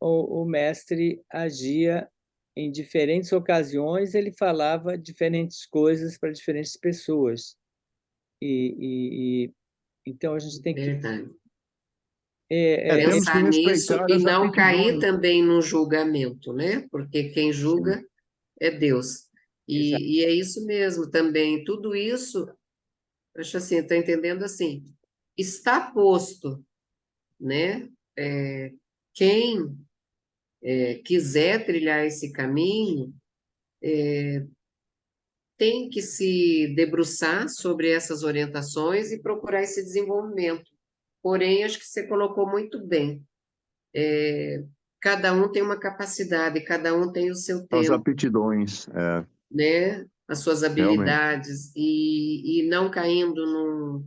o mestre agia em diferentes ocasiões, ele falava diferentes coisas para diferentes pessoas. Então a gente tem que Verdade. Temos que Pensar nisso respeitar e as não cair aptidões. também no julgamento, né? Porque quem Sim, julga é Deus. Exato. E é isso mesmo também. Tudo isso, acho assim, estou entendendo assim, está posto, né? Quem quiser trilhar esse caminho tem que se debruçar sobre essas orientações e procurar esse desenvolvimento. Porém, acho que você colocou muito bem. Cada um tem uma capacidade, cada um tem o seu as tempo, aptidões, né? As suas realmente. habilidades, e não caindo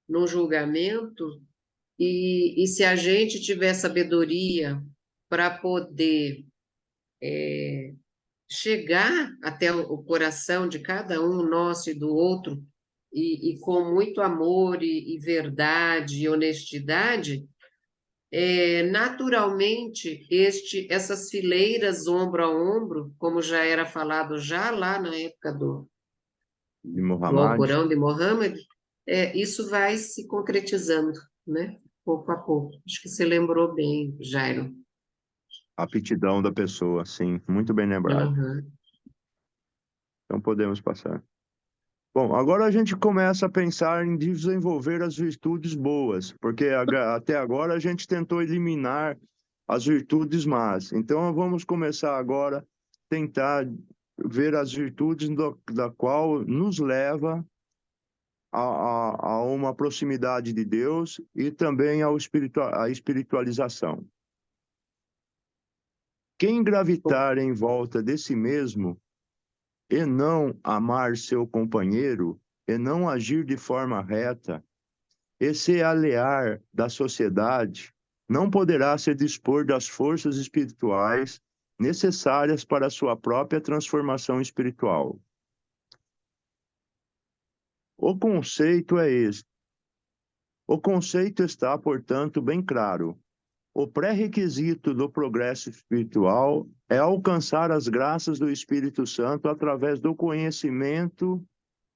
num julgamento. E se a gente tiver sabedoria para poder chegar até o coração de cada um, nosso e do outro, e com muito amor e verdade e honestidade, naturalmente essas fileiras ombro a ombro, como já era falado já lá na época De do Muhammad, Alcorão de Mohammed, isso vai se concretizando, né? Pouco a pouco. Acho que você lembrou bem, Jairo. a aptidão da pessoa, sim, muito bem lembrado. Uhum. Então podemos passar. Bom, agora a gente começa a pensar em desenvolver as virtudes boas, porque até agora a gente tentou eliminar as virtudes más. Então vamos começar agora a tentar ver as virtudes da qual nos leva a uma proximidade de Deus e também à espiritualização. Quem gravitar em volta de si mesmo e não amar seu companheiro, e não agir de forma reta, e se aliar da sociedade, não poderá se dispor das forças espirituais necessárias para a sua própria transformação espiritual. O conceito é este. O conceito está, portanto, bem claro. O pré-requisito do progresso espiritual é alcançar as graças do Espírito Santo através do conhecimento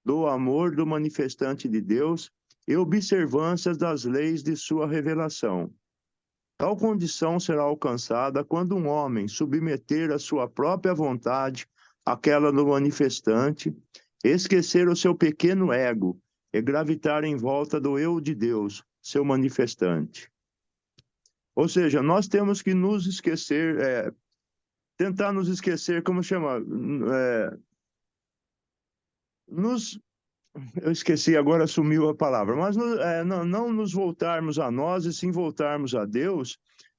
do amor do manifestante de Deus e observâncias das leis de sua revelação. Tal condição será alcançada quando um homem submeter a sua própria vontade àquela do manifestante, esquecer o seu pequeno ego e gravitar em volta do eu de Deus, seu manifestante. Ou seja, nós temos que nos esquecer, tentar nos esquecer, como chama? Eu esqueci, agora sumiu a palavra, mas não nos voltarmos a nós e sim voltarmos a Deus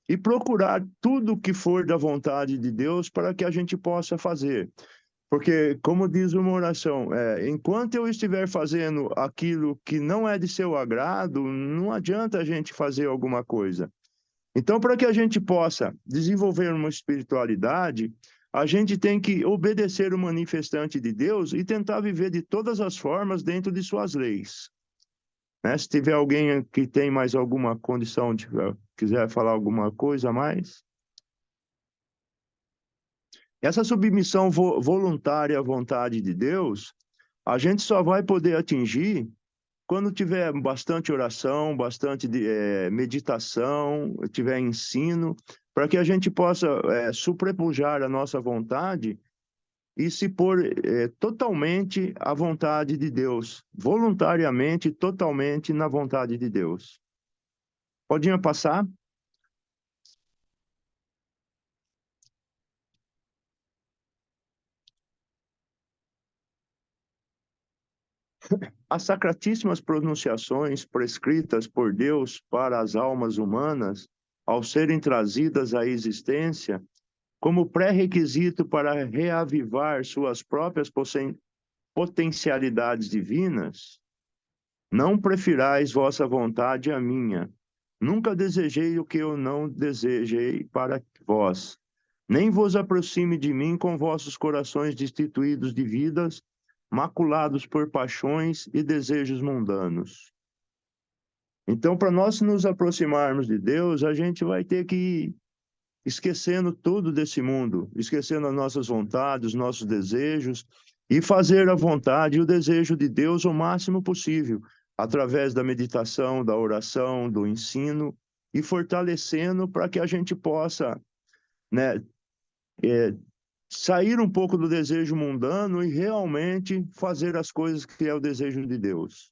e procurar tudo que for da vontade de Deus para que a gente possa fazer. Porque, como diz uma oração, enquanto eu estiver fazendo aquilo que não é de seu agrado, não adianta a gente fazer alguma coisa. Então, para que a gente possa desenvolver uma espiritualidade, a gente tem que obedecer o manifestante de Deus e tentar viver de todas as formas dentro de suas leis. Né? Se tiver alguém que tem mais alguma condição, quiser falar alguma coisa a mais. Essa submissão voluntária à vontade de Deus, a gente só vai poder atingir quando tiver bastante oração, bastante meditação, tiver ensino, para que a gente possa sobrepujar a nossa vontade e se pôr totalmente à vontade de Deus, voluntariamente, totalmente na vontade de Deus. Podinha passar? As sacratíssimas pronunciações prescritas por Deus para as almas humanas, ao serem trazidas à existência, como pré-requisito para reavivar suas próprias potencialidades divinas, não prefirais vossa vontade à minha. Nunca desejei o que eu não desejei para vós. Nem vos aproxime de mim com vossos corações destituídos de vidas, maculados por paixões e desejos mundanos. Então, para nós nos aproximarmos de Deus, a gente vai ter que ir esquecendo tudo desse mundo, esquecendo as nossas vontades, os nossos desejos, e fazer a vontade e o desejo de Deus o máximo possível, através da meditação, da oração, do ensino, e fortalecendo para que a gente possa, né, sair um pouco do desejo mundano e realmente fazer as coisas que é o desejo de Deus.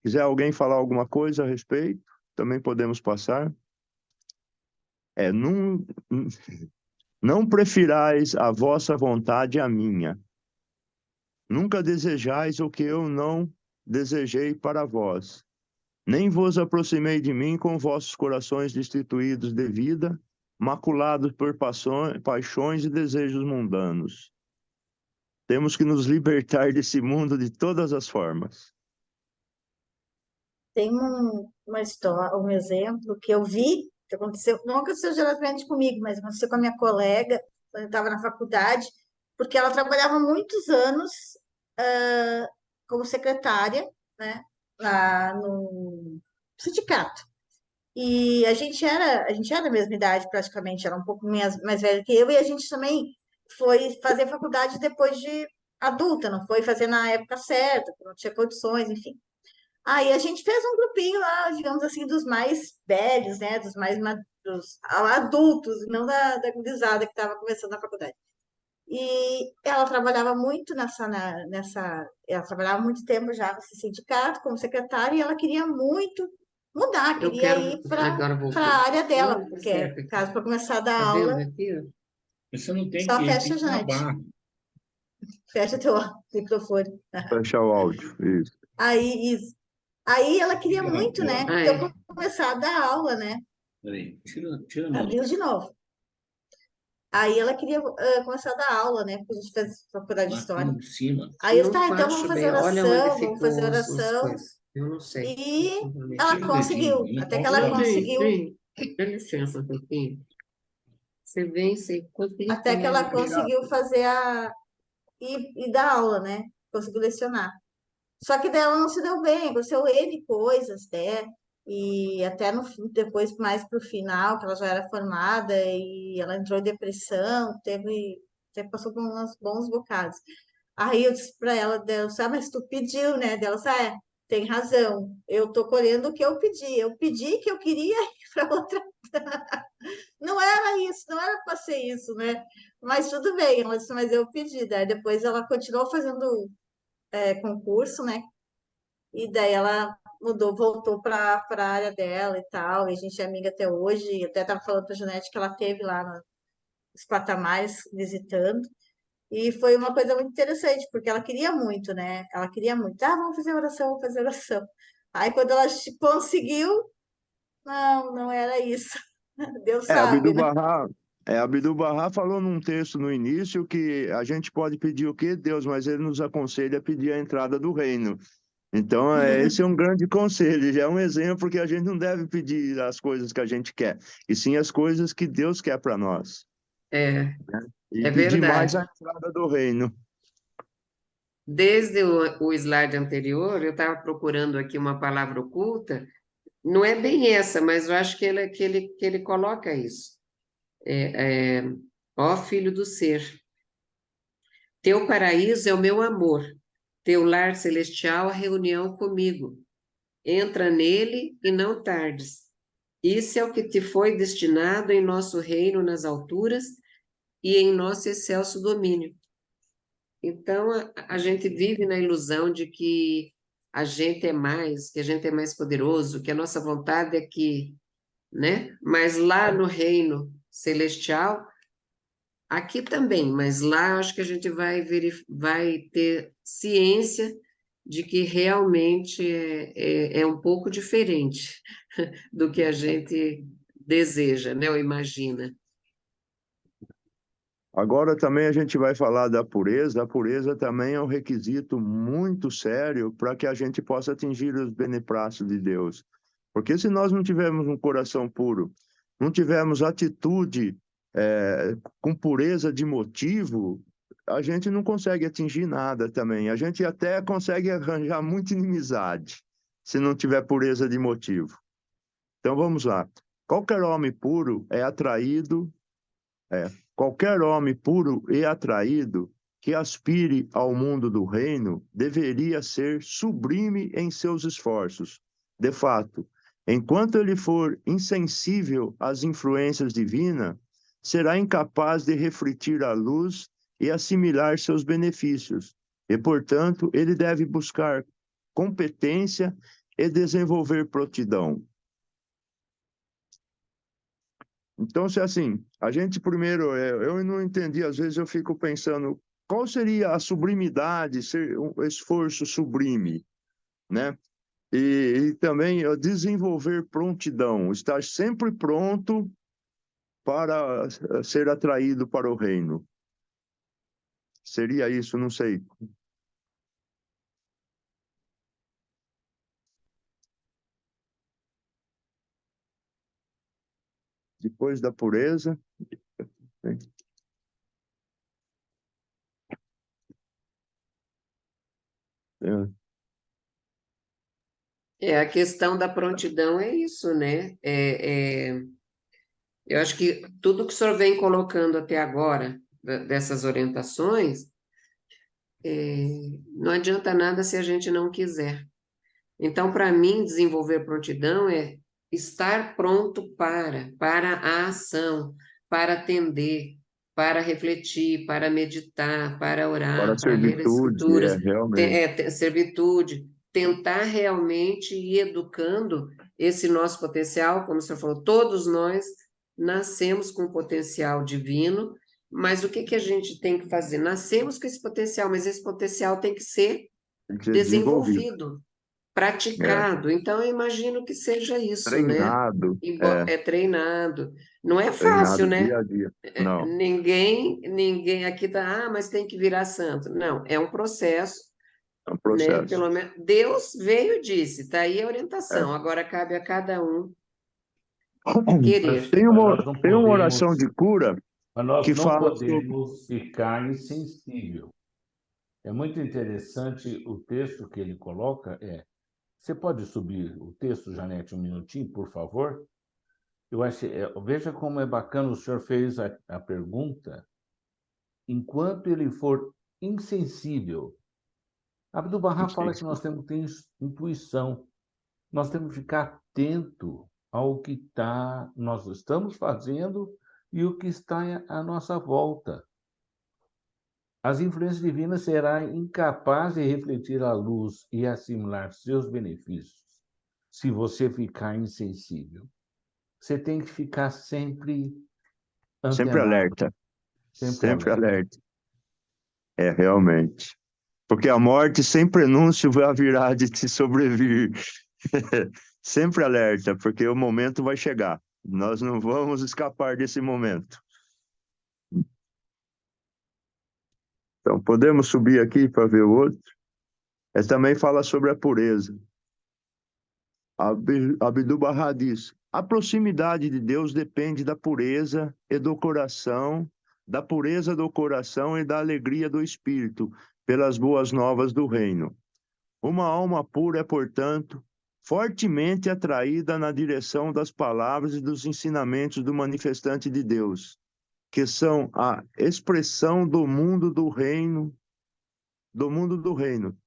Quiser alguém falar alguma coisa a respeito, também podemos passar. Não prefirais a vossa vontade à minha. Nunca desejais o que eu não desejei para vós. Nem vos aproximei de mim com vossos corações destituídos de vida, maculados por paixões e desejos mundanos. Temos que nos libertar desse mundo de todas as formas. Tem uma história, um exemplo que eu vi, que aconteceu, não aconteceu diretamente comigo, mas aconteceu com a minha colega, quando eu estava na faculdade, porque ela trabalhava muitos anos como secretária, né, lá no sindicato. E a gente era da mesma idade, praticamente, era um pouco mais velha que eu, e a gente também foi fazer faculdade depois de adulta, não foi fazer na época certa, não tinha condições, enfim. Aí a gente fez um grupinho lá, digamos assim, dos mais velhos, né? Dos mais dos adultos, não da gurizada que estava começando na faculdade. E ela trabalhava muito ela trabalhava muito tempo já nesse sindicato como secretária e ela queria muito mudar, Eu queria quero, ir para agora a voltou. área dela, Não, tá porque certo aqui. caso para começar a dar Tá aula, vendo aqui? Ó? Você não tem só que, fecha, tem que Janete, acabar. fecha teu microfone. Fechar o áudio, isso. Aí, isso. Aí ela queria muito, né? Ah, Que eu é. começar a dar aula, né? Peraí, tira a música. Abriu de novo. Aí ela queria começar a dar aula, né? Porque a gente fez faculdade de história. Aqui em cima. Aí eu disse, Não tá, então vamos acho fazer bem. Olha onde oração, vamos fazer ficam os oração. coisas. Eu não sei. E Eu vou ela Tira o dedinho, conseguiu, não até que pode ela falar. conseguiu, Dá licença um pouquinho. Você vem, você até que começa. ela conseguiu fazer e dar aula, né? Conseguiu lecionar. Só que dela não se deu bem, aconteceu N coisas, né? E até depois, mais pro final, que ela já era formada e ela entrou em depressão, até passou por uns bons bocados. Aí eu disse para ela, mas tu pediu, né? Dela, tem razão, eu tô colhendo o que eu pedi que eu queria ir para outra. Não era isso, não era para ser isso, né? Mas tudo bem, ela disse, mas eu pedi. Daí depois ela continuou fazendo concurso, né? E daí ela mudou, voltou para a área dela e tal, e a gente é amiga até hoje. E até estava falando para a Janete que ela teve lá nos patamares visitando. E foi uma coisa muito interessante, porque ela queria muito, né? Ela queria muito, vamos fazer oração, vamos fazer oração. Aí quando ela conseguiu, não era isso. Deus sabe, né? Abdul Bahá falou num texto no início que a gente pode pedir o que Deus, mas ele nos aconselha a pedir a entrada do reino. Então, esse é um grande conselho, já é um exemplo que a gente não deve pedir as coisas que a gente quer, e sim as coisas que Deus quer para nós. É, Né? E é pedir mais verdade. a entrada do reino. Desde o slide anterior, eu estava procurando aqui uma palavra oculta. Não é bem essa, mas eu acho que ele coloca isso. Ó Filho do Ser, teu paraíso é o meu amor, teu lar celestial a reunião comigo. Entra nele e não tardes. Isso é o que te foi destinado em nosso reino nas alturas e em nosso excelso domínio. Então, a gente vive na ilusão de que a gente é mais, que a gente é mais poderoso, que a nossa vontade é que, né? Mas lá no reino celestial, aqui também, mas lá acho que a gente vai ter ciência de que realmente é um pouco diferente do que a gente deseja, né? Ou imagina. Agora também a gente vai falar da pureza. A pureza também é um requisito muito sério para que a gente possa atingir os beneplácitos de Deus. Porque se nós não tivermos um coração puro, não tivermos atitude com pureza de motivo, a gente não consegue atingir nada também. A gente até consegue arranjar muita inimizade se não tiver pureza de motivo. Então vamos lá. Qualquer homem puro é atraído. Qualquer homem puro e atraído que aspire ao mundo do reino deveria ser sublime em seus esforços. De fato, enquanto ele for insensível às influências divinas, será incapaz de refletir a luz e assimilar seus benefícios. E, portanto, ele deve buscar competência e desenvolver prontidão. Então, se assim, a gente primeiro, eu não entendi, às vezes eu fico pensando, qual seria a sublimidade, ser um esforço sublime, né? E também desenvolver prontidão, estar sempre pronto para ser atraído para o reino. Seria isso, não sei. Depois da pureza. A questão da prontidão é isso, né? Eu acho que tudo que o senhor vem colocando até agora, dessas orientações, não adianta nada se a gente não quiser. Então, para mim, desenvolver prontidão é estar pronto para a ação, para atender, para refletir, para meditar, para Para orar, a para ler as servitude, escrituras, realmente. servitude, tentar realmente ir educando esse nosso potencial, como o senhor falou, todos nós nascemos com potencial divino, mas o que que a gente tem que fazer? Nascemos com esse potencial, mas esse potencial tem que ser Tem que ser desenvolvido. desenvolvido, É. praticado. Então, eu imagino que seja isso, né? Treinado. É treinado. Não é fácil, Treinado né? dia a dia. Não, Ninguém aqui tá, mas tem que virar santo. Não, é um processo, é um né? processo. Pelo menos Deus veio e disse, tá aí a É. orientação. Agora cabe a cada um Mas, querer. Tem mas uma, nós não tem uma oração podemos, de cura mas nós que não fala sobre. podemos ficar insensível. É muito interessante o texto que ele coloca. Você pode subir o texto, Janete, um minutinho, por favor? Eu acho, veja como é bacana, o senhor fez a pergunta. Enquanto ele for insensível, Abdu'l-Bahá fala que nós temos que ter intuição. Nós temos que ficar atento ao que nós estamos fazendo e o que está à nossa volta. As influências divinas será incapaz de refletir a luz e assimilar seus benefícios se você ficar insensível. Você tem que ficar sempre Sempre antenado, alerta. sempre Sempre alerta. alerta. Realmente. Porque a morte sem prenúncio vai virá de te sobrevir. Sempre alerta, porque o momento vai chegar. Nós não vamos escapar desse momento. Então, podemos subir aqui para ver o outro? Também fala sobre a pureza. Abdu'l-Bahá diz: a proximidade de Deus depende da pureza e do coração, da pureza do coração e da alegria do espírito, pelas boas novas do reino. Uma alma pura é, portanto, fortemente atraída na direção das palavras e dos ensinamentos do manifestante de Deus, que são a expressão do mundo do reino.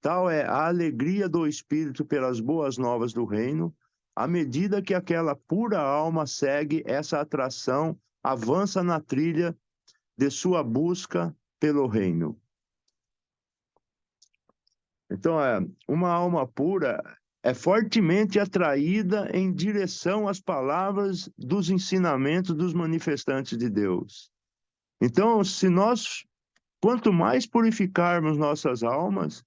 Tal é a alegria do espírito pelas boas novas do reino, à medida que aquela pura alma segue essa atração, avança na trilha de sua busca pelo reino. Então, uma alma pura é fortemente atraída em direção às palavras dos ensinamentos dos manifestantes de Deus. Então, quanto mais purificarmos nossas almas,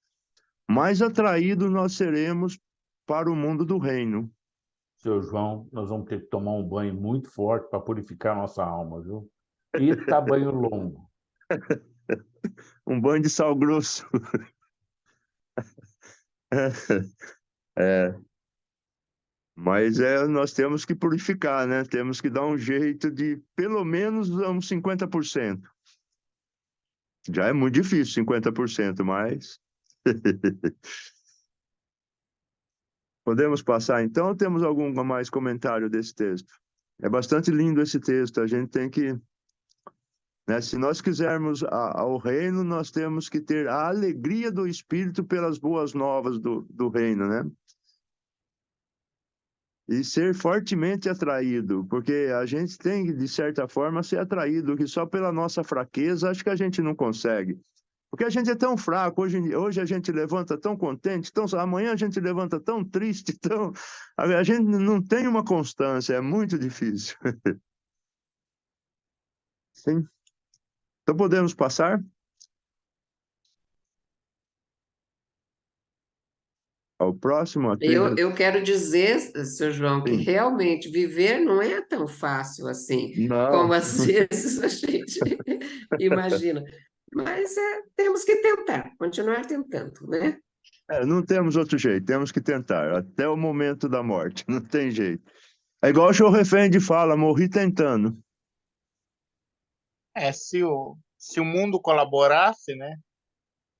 mais atraídos nós seremos para o mundo do reino. Seu João, nós vamos ter que tomar um banho muito forte para purificar nossa alma, viu? E tá banho longo. Um banho de sal grosso. É, mas nós temos que purificar, né? Temos que dar um jeito de, pelo menos, uns 50%. Já é muito difícil, 50%, mas... Podemos passar, então, ou temos algum mais comentário desse texto? É bastante lindo esse texto, a gente tem que... Né, se nós quisermos ao reino, nós temos que ter a alegria do Espírito pelas boas novas do reino, né? E ser fortemente atraído, porque a gente tem, de certa forma, ser atraído, que só pela nossa fraqueza, acho que a gente não consegue. Porque a gente é tão fraco, hoje a gente levanta tão contente, amanhã a gente levanta tão triste, a gente não tem uma constância, é muito difícil. Sim. Então podemos passar ao próximo? Eu quero dizer, seu João, que Sim. realmente viver não é tão fácil assim, Não. como às vezes a gente imagina. Mas temos que tentar, continuar tentando, né? Não temos outro jeito, temos que tentar, até o momento da morte, não tem jeito. É igual o Chorrefende fala, morri tentando. Se o mundo colaborasse, né,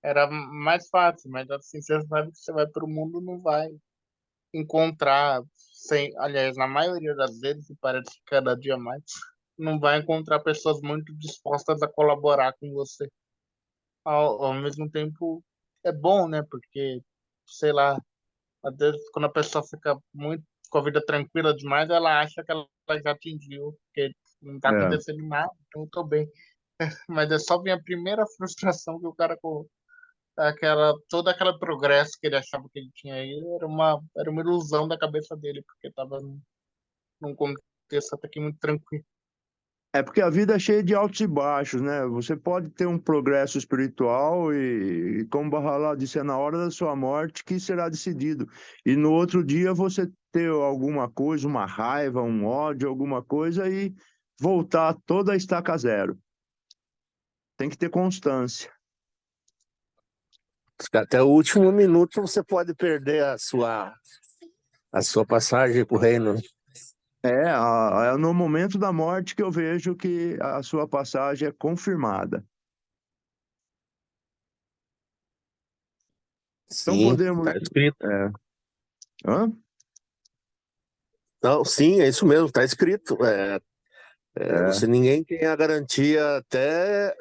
era mais fácil, mas assim, você sabe que você vai para o mundo, não vai encontrar, aliás, na maioria das vezes, e parece que cada dia mais, não vai encontrar pessoas muito dispostas a colaborar com você. Ao mesmo tempo, é bom, né, porque, sei lá, às vezes quando a pessoa fica muito com a vida tranquila demais, ela acha que ela já atingiu, porque não está É, acontecendo nada, então eu tô bem. Mas é só vir a primeira frustração que o cara com todo aquele progresso que ele achava que ele tinha aí era uma ilusão da cabeça dele, porque estava num contexto até que muito tranquilo. porque a vida é cheia de altos e baixos, né? Você pode ter um progresso espiritual e como Bahá'u'lláh disse, é na hora da sua morte que será decidido. E no outro dia você ter alguma coisa, uma raiva, um ódio, alguma coisa e voltar toda a estaca zero. Tem que ter constância. Até o último minuto você pode perder a sua passagem para o reino. É no momento da morte que eu vejo que a sua passagem é confirmada. Então Sim, podemos... está escrito. É. Hã? Não, sim, é isso mesmo, está escrito. É, Ninguém tem a garantia até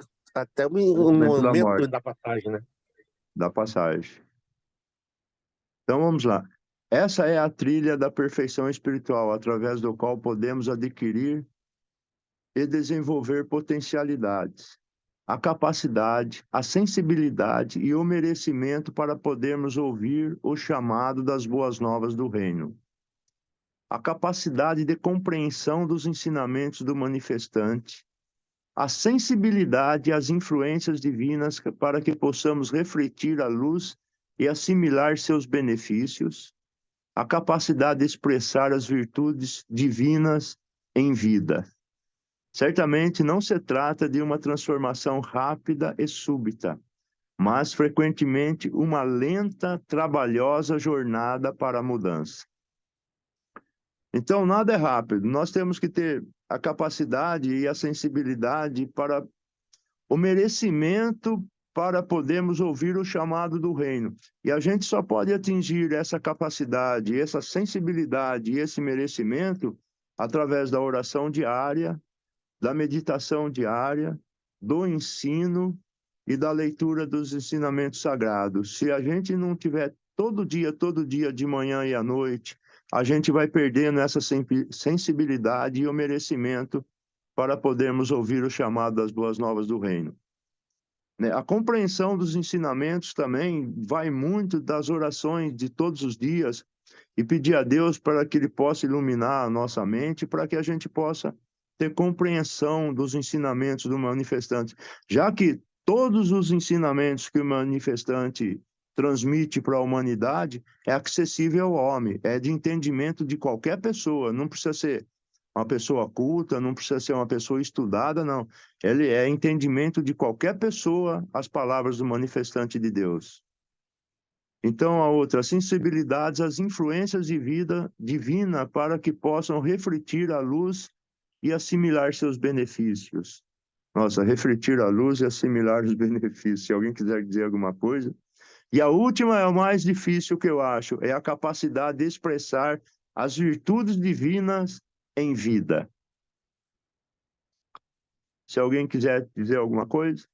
o no momento da momento morte, da passagem, né? da passagem. Então vamos lá. Essa é a trilha da perfeição espiritual, através do qual podemos adquirir e desenvolver potencialidades, a capacidade, a sensibilidade e o merecimento para podermos ouvir o chamado das boas novas do reino. A capacidade de compreensão dos ensinamentos do manifestante, a sensibilidade às influências divinas para que possamos refletir a luz e assimilar seus benefícios, a capacidade de expressar as virtudes divinas em vida. Certamente não se trata de uma transformação rápida e súbita, mas frequentemente uma lenta, trabalhosa jornada para a mudança. Então, nada é rápido. Nós temos que ter a capacidade e a sensibilidade para o merecimento para podermos ouvir o chamado do reino. E a gente só pode atingir essa capacidade, essa sensibilidade e esse merecimento através da oração diária, da meditação diária, do ensino e da leitura dos ensinamentos sagrados. Se a gente não tiver todo dia, de manhã e à noite, a gente vai perdendo essa sensibilidade e o merecimento para podermos ouvir o chamado das boas novas do reino. A compreensão dos ensinamentos também vai muito das orações de todos os dias e pedir a Deus para que Ele possa iluminar a nossa mente, para que a gente possa ter compreensão dos ensinamentos do manifestante, já que todos os ensinamentos que o manifestante transmite para a humanidade é acessível ao homem, é de entendimento de qualquer pessoa, não precisa ser uma pessoa culta, não precisa ser uma pessoa estudada, não. Ele é entendimento de qualquer pessoa as palavras do manifestante de Deus. Então, a outra, sensibilidades às influências de vida divina para que possam refletir a luz e assimilar seus benefícios. Nossa, refletir a luz e assimilar os benefícios. Se alguém quiser dizer alguma coisa. E a última é o mais difícil que eu acho, é a capacidade de expressar as virtudes divinas em vida. Se alguém quiser dizer alguma coisa.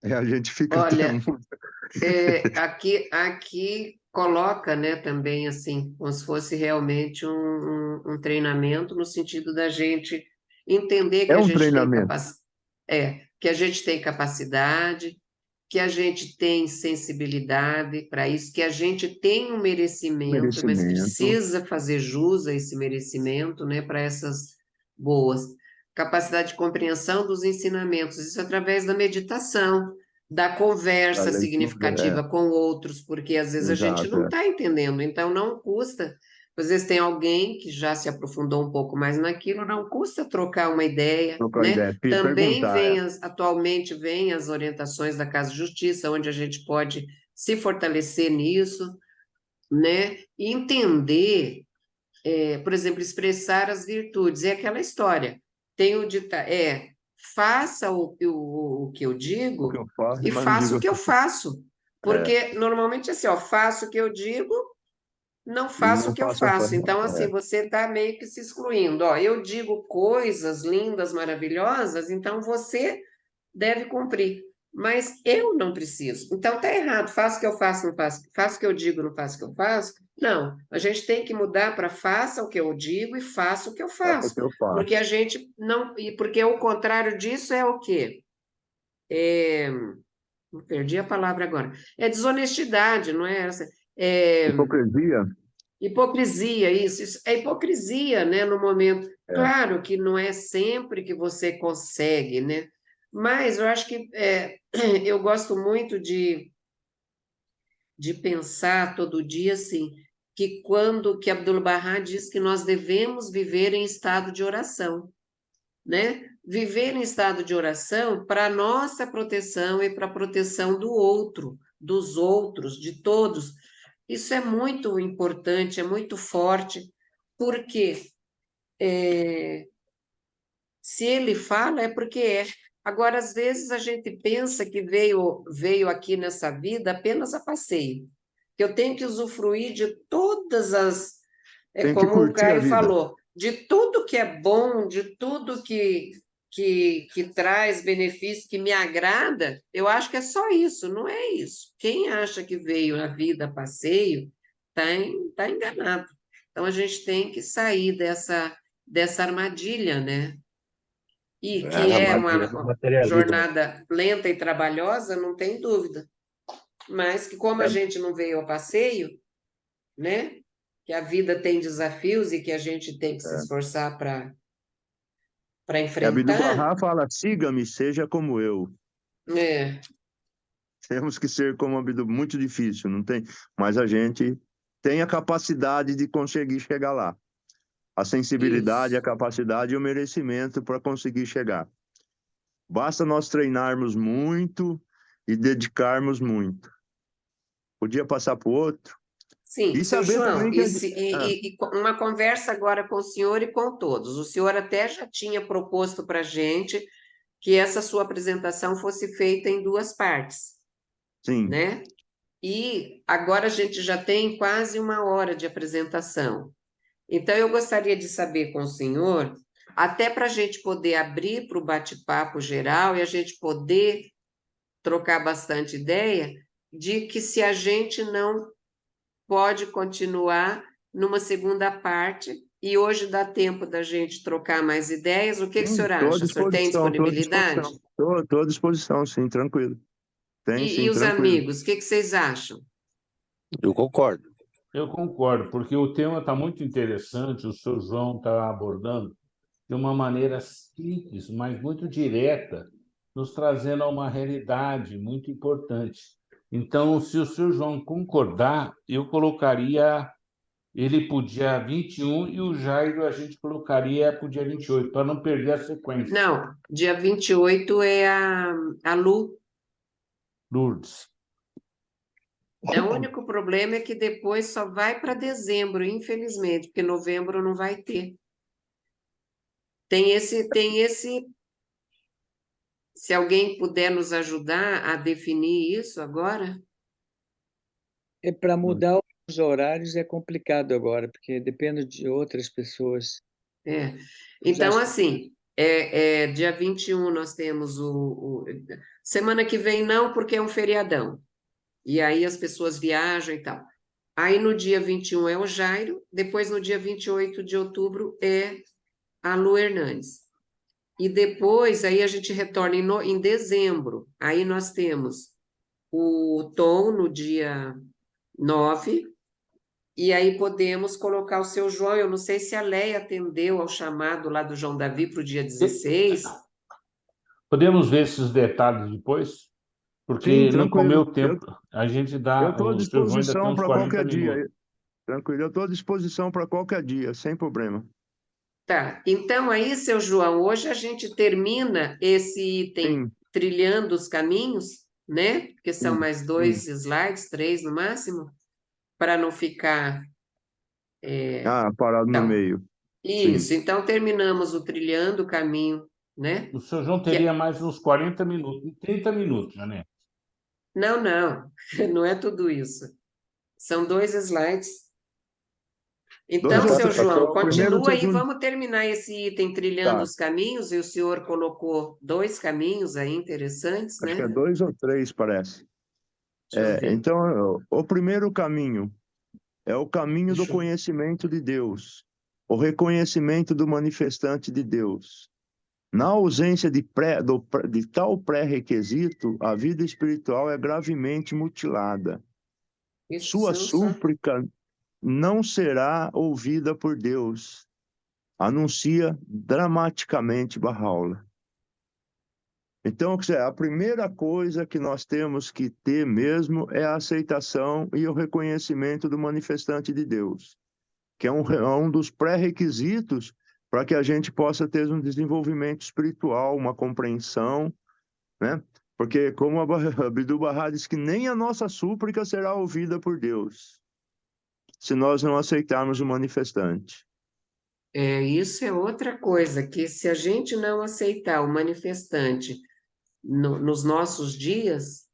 A gente fica até Olha, muito... aqui coloca, né, também assim, como se fosse realmente um treinamento no sentido da gente entender que É a um gente tem treinamento. que a gente tem capacidade, que a gente tem sensibilidade para isso, que a gente tem um merecimento, mas Merecimento. precisa fazer jus a esse merecimento, né, para essas boas. Capacidade de compreensão dos ensinamentos, isso através da meditação, da A conversa leitura, significativa com outros, porque às vezes a gente exato. não está entendendo, então não custa. Às vezes tem alguém que já se aprofundou um pouco mais naquilo, não custa trocar uma ideia, Trocar né? ideia, Também perguntar. atualmente vem as orientações da Casa de Justiça, onde a gente pode se fortalecer nisso, né? E entender, por exemplo, expressar as virtudes. É aquela história. Tem o faça o que eu O que digo eu faço, e mas não faça digo o que eu assim. faço. É, Porque normalmente assim, ó, faço o que eu digo, não e faço o não que eu faço a faço. Então, assim, é, você está meio que se excluindo. Ó, eu digo coisas lindas, maravilhosas, então você deve cumprir. Mas eu não preciso. Então tá errado. Faço o que eu faço, não faço. Faço o que eu digo, não faço o que eu faço. Não. A gente tem que mudar para faça o que eu digo e faça o que eu faço o faço. que eu Porque a faço. gente não. E porque o contrário disso é o quê? É, perdi a palavra agora. É desonestidade, não é essa? É Hipocrisia? hipocrisia, isso é hipocrisia, né, no momento. É. Claro que não é sempre que você consegue, né? Mas eu acho que eu gosto muito de pensar todo dia assim, que quando que Abdul-Bahá diz que nós devemos viver em estado de oração, né? Viver em estado de oração para nossa proteção e para a proteção do outro, dos outros, de todos. Isso é muito importante, é muito forte, porque se ele fala é porque é. Agora, às vezes a gente pensa que veio aqui nessa vida apenas a passeio, que eu tenho que usufruir de todas as, Tem que como o curtir a Caio vida. falou, de tudo que é bom, de tudo que traz benefício, que me agrada, eu acho que é só isso, não é isso. Quem acha que veio a vida a passeio, tá enganado. Então, a gente tem que sair dessa armadilha, né? E É, que a é armadilha do uma materialismo. jornada lenta e trabalhosa, não tem dúvida. Mas que como a É, gente não veio a passeio, né? Que a vida tem desafios e que a gente tem que se é. esforçar para E enfrentar, Abdu'l-Bahá fala, siga-me, seja como eu. é, Temos que ser como Abdu, muito difícil, não tem, mas a gente tem a capacidade de conseguir chegar lá. A sensibilidade, a isso. capacidade e o merecimento para conseguir chegar. Basta nós treinarmos muito e dedicarmos muito. Podia passar para o outro. Sim, E seu saber João, também que... e uma conversa agora com o senhor e com todos. O senhor até já tinha proposto para a gente que essa sua apresentação fosse feita em duas partes, sim, né? E agora a gente já tem quase uma hora de apresentação. Então, eu gostaria de saber com o senhor, até para a gente poder abrir para o bate-papo geral e a gente poder trocar bastante ideia, de que se a gente não pode continuar numa segunda parte, e hoje dá tempo da gente trocar mais ideias, o que o sim, senhor estou à acha? O senhor tem disposição, estou à disponibilidade? disposição. Estou à disposição, sim, tranquilo. Tem, E sim, os tranquilo. amigos, o que vocês acham? Eu concordo. Eu concordo, porque o tema está muito interessante, o seu João está abordando de uma maneira simples, mas muito direta, nos trazendo a uma realidade muito importante. Então, se o senhor João concordar, eu colocaria ele para o dia 21 e o Jairo a gente colocaria para o dia 28, para não perder a sequência. Não, dia 28 é a Lu. Lourdes. O único problema é que depois só vai para dezembro, infelizmente, porque novembro não vai ter. Tem esse. Se alguém puder nos ajudar a definir isso agora. Para mudar os horários é complicado agora, porque depende de outras pessoas. É. Então, Já- assim, dia 21 nós temos Semana que vem não, porque é um feriadão. E aí as pessoas viajam e tal. Aí no dia 21 é o Jairo, depois no dia 28 de outubro é a Lu Hernandes. E depois aí a gente retorna em dezembro. Aí nós temos o Tom no dia 9, e aí podemos colocar o seu João. Eu não sei se a Leia atendeu ao chamado lá do João Davi para o dia 16. Podemos ver esses detalhes depois? Sim, Porque não comeu tranquilo. tempo. A gente Eu dá. estou à O seu João ainda tem disposição uns para 40 qualquer dia. minutos. Tranquilo, eu estou à disposição para qualquer dia, sem problema. Tá, então aí, seu João, hoje a gente termina esse item Sim, trilhando os caminhos, né? Porque são sim, mais sim. 2 slides, 3 no máximo, para não ficar. Parado no Então, meio. Sim. isso, então terminamos o trilhando o caminho, né? O seu João Que teria mais uns 40 minutos, 30 minutos, né? Não, não, não é tudo isso. São 2 slides. Dois Então, ou seu três. João, Primeiro, continua aí, segundo. vamos terminar esse item trilhando Tá. os caminhos, e o senhor colocou 2 caminhos aí interessantes, Acho que é né? 2 ou 3, parece. Deixa eu ver. Então, o primeiro caminho é o caminho do conhecimento de Deus, o reconhecimento do manifestante de Deus. Na ausência de tal pré-requisito, a vida espiritual é gravemente mutilada. Isso Sua são só. súplica não será ouvida por Deus, anuncia dramaticamente Bahá'u'lláh. Então, a primeira coisa que nós temos que ter mesmo é a aceitação e o reconhecimento do manifestante de Deus, que é um dos pré-requisitos para que a gente possa ter um desenvolvimento espiritual, uma compreensão, né? Porque, como Abdu'l-Bahá diz, que nem a nossa súplica será ouvida por Deus, se nós não aceitarmos o manifestante. Isso é outra coisa, que se a gente não aceitar o manifestante nos nossos dias,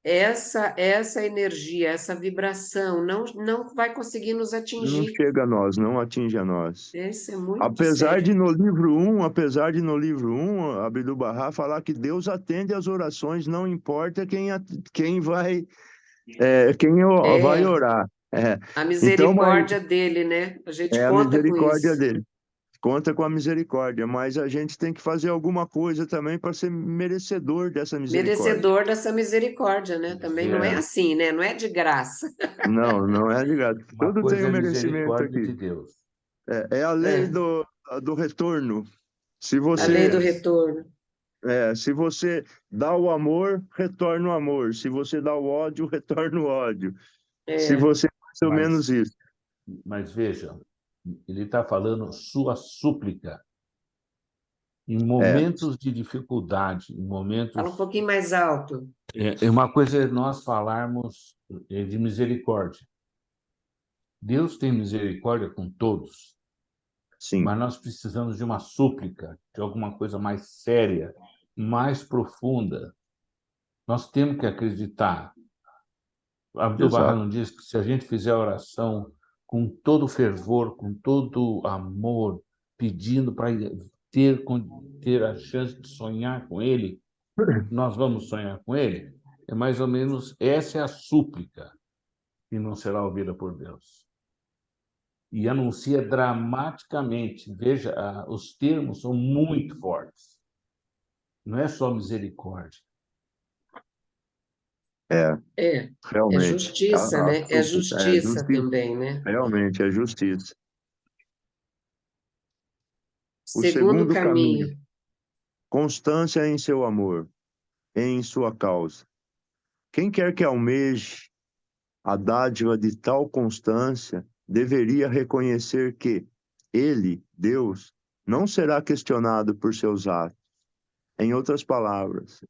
essa energia, essa vibração não vai conseguir nos Não atingir. chega a nós, não atinge a nós. Isso é muito Apesar de sério. no livro 1, Abdu'l-Bahá falar que Deus atende às orações, não importa quem vai vai É, orar. a Então, mas misericórdia dele, né? A gente é a conta com misericórdia isso. dele. Conta com a misericórdia, mas a gente tem que fazer alguma coisa também para ser merecedor dessa misericórdia. Merecedor dessa misericórdia, né? Também não é É, assim, né? Não é de graça. não é ligado. Uma Tudo tem coisa um é a merecimento misericórdia aqui. de Deus. É a lei É, do retorno. Se a lei você do retorno. Se você dá o amor, retorna o amor. Se você dá o ódio, retorna o ódio. Se É, você mais ou Mas, menos isso. mas veja, ele está falando sua súplica. Em momentos de dificuldade, em fala um momentos. pouquinho mais alto. Uma coisa é nós falarmos de misericórdia. Deus tem misericórdia com todos, Sim, mas nós precisamos de uma súplica, de alguma coisa mais séria, mais profunda. Nós temos que acreditar. Abdu'l-Bahá exato. não diz que se a gente fizer a oração com todo fervor, com todo amor, pedindo para ter a chance de sonhar com Ele, nós vamos sonhar com Ele? É mais ou menos essa é a súplica que não será ouvida por Deus. E anuncia dramaticamente. Veja, os termos são muito fortes. Não é só misericórdia. É, É, é realmente. justiça, né? É Súplica é justiça justiça. também, né? Realmente, é justiça. O Segundo segundo caminho, caminho. constância em seu amor, em sua causa. Quem quer que almeje a dádiva de tal constância deveria reconhecer que ele, Deus, não será questionado por seus atos. Em outras palavras,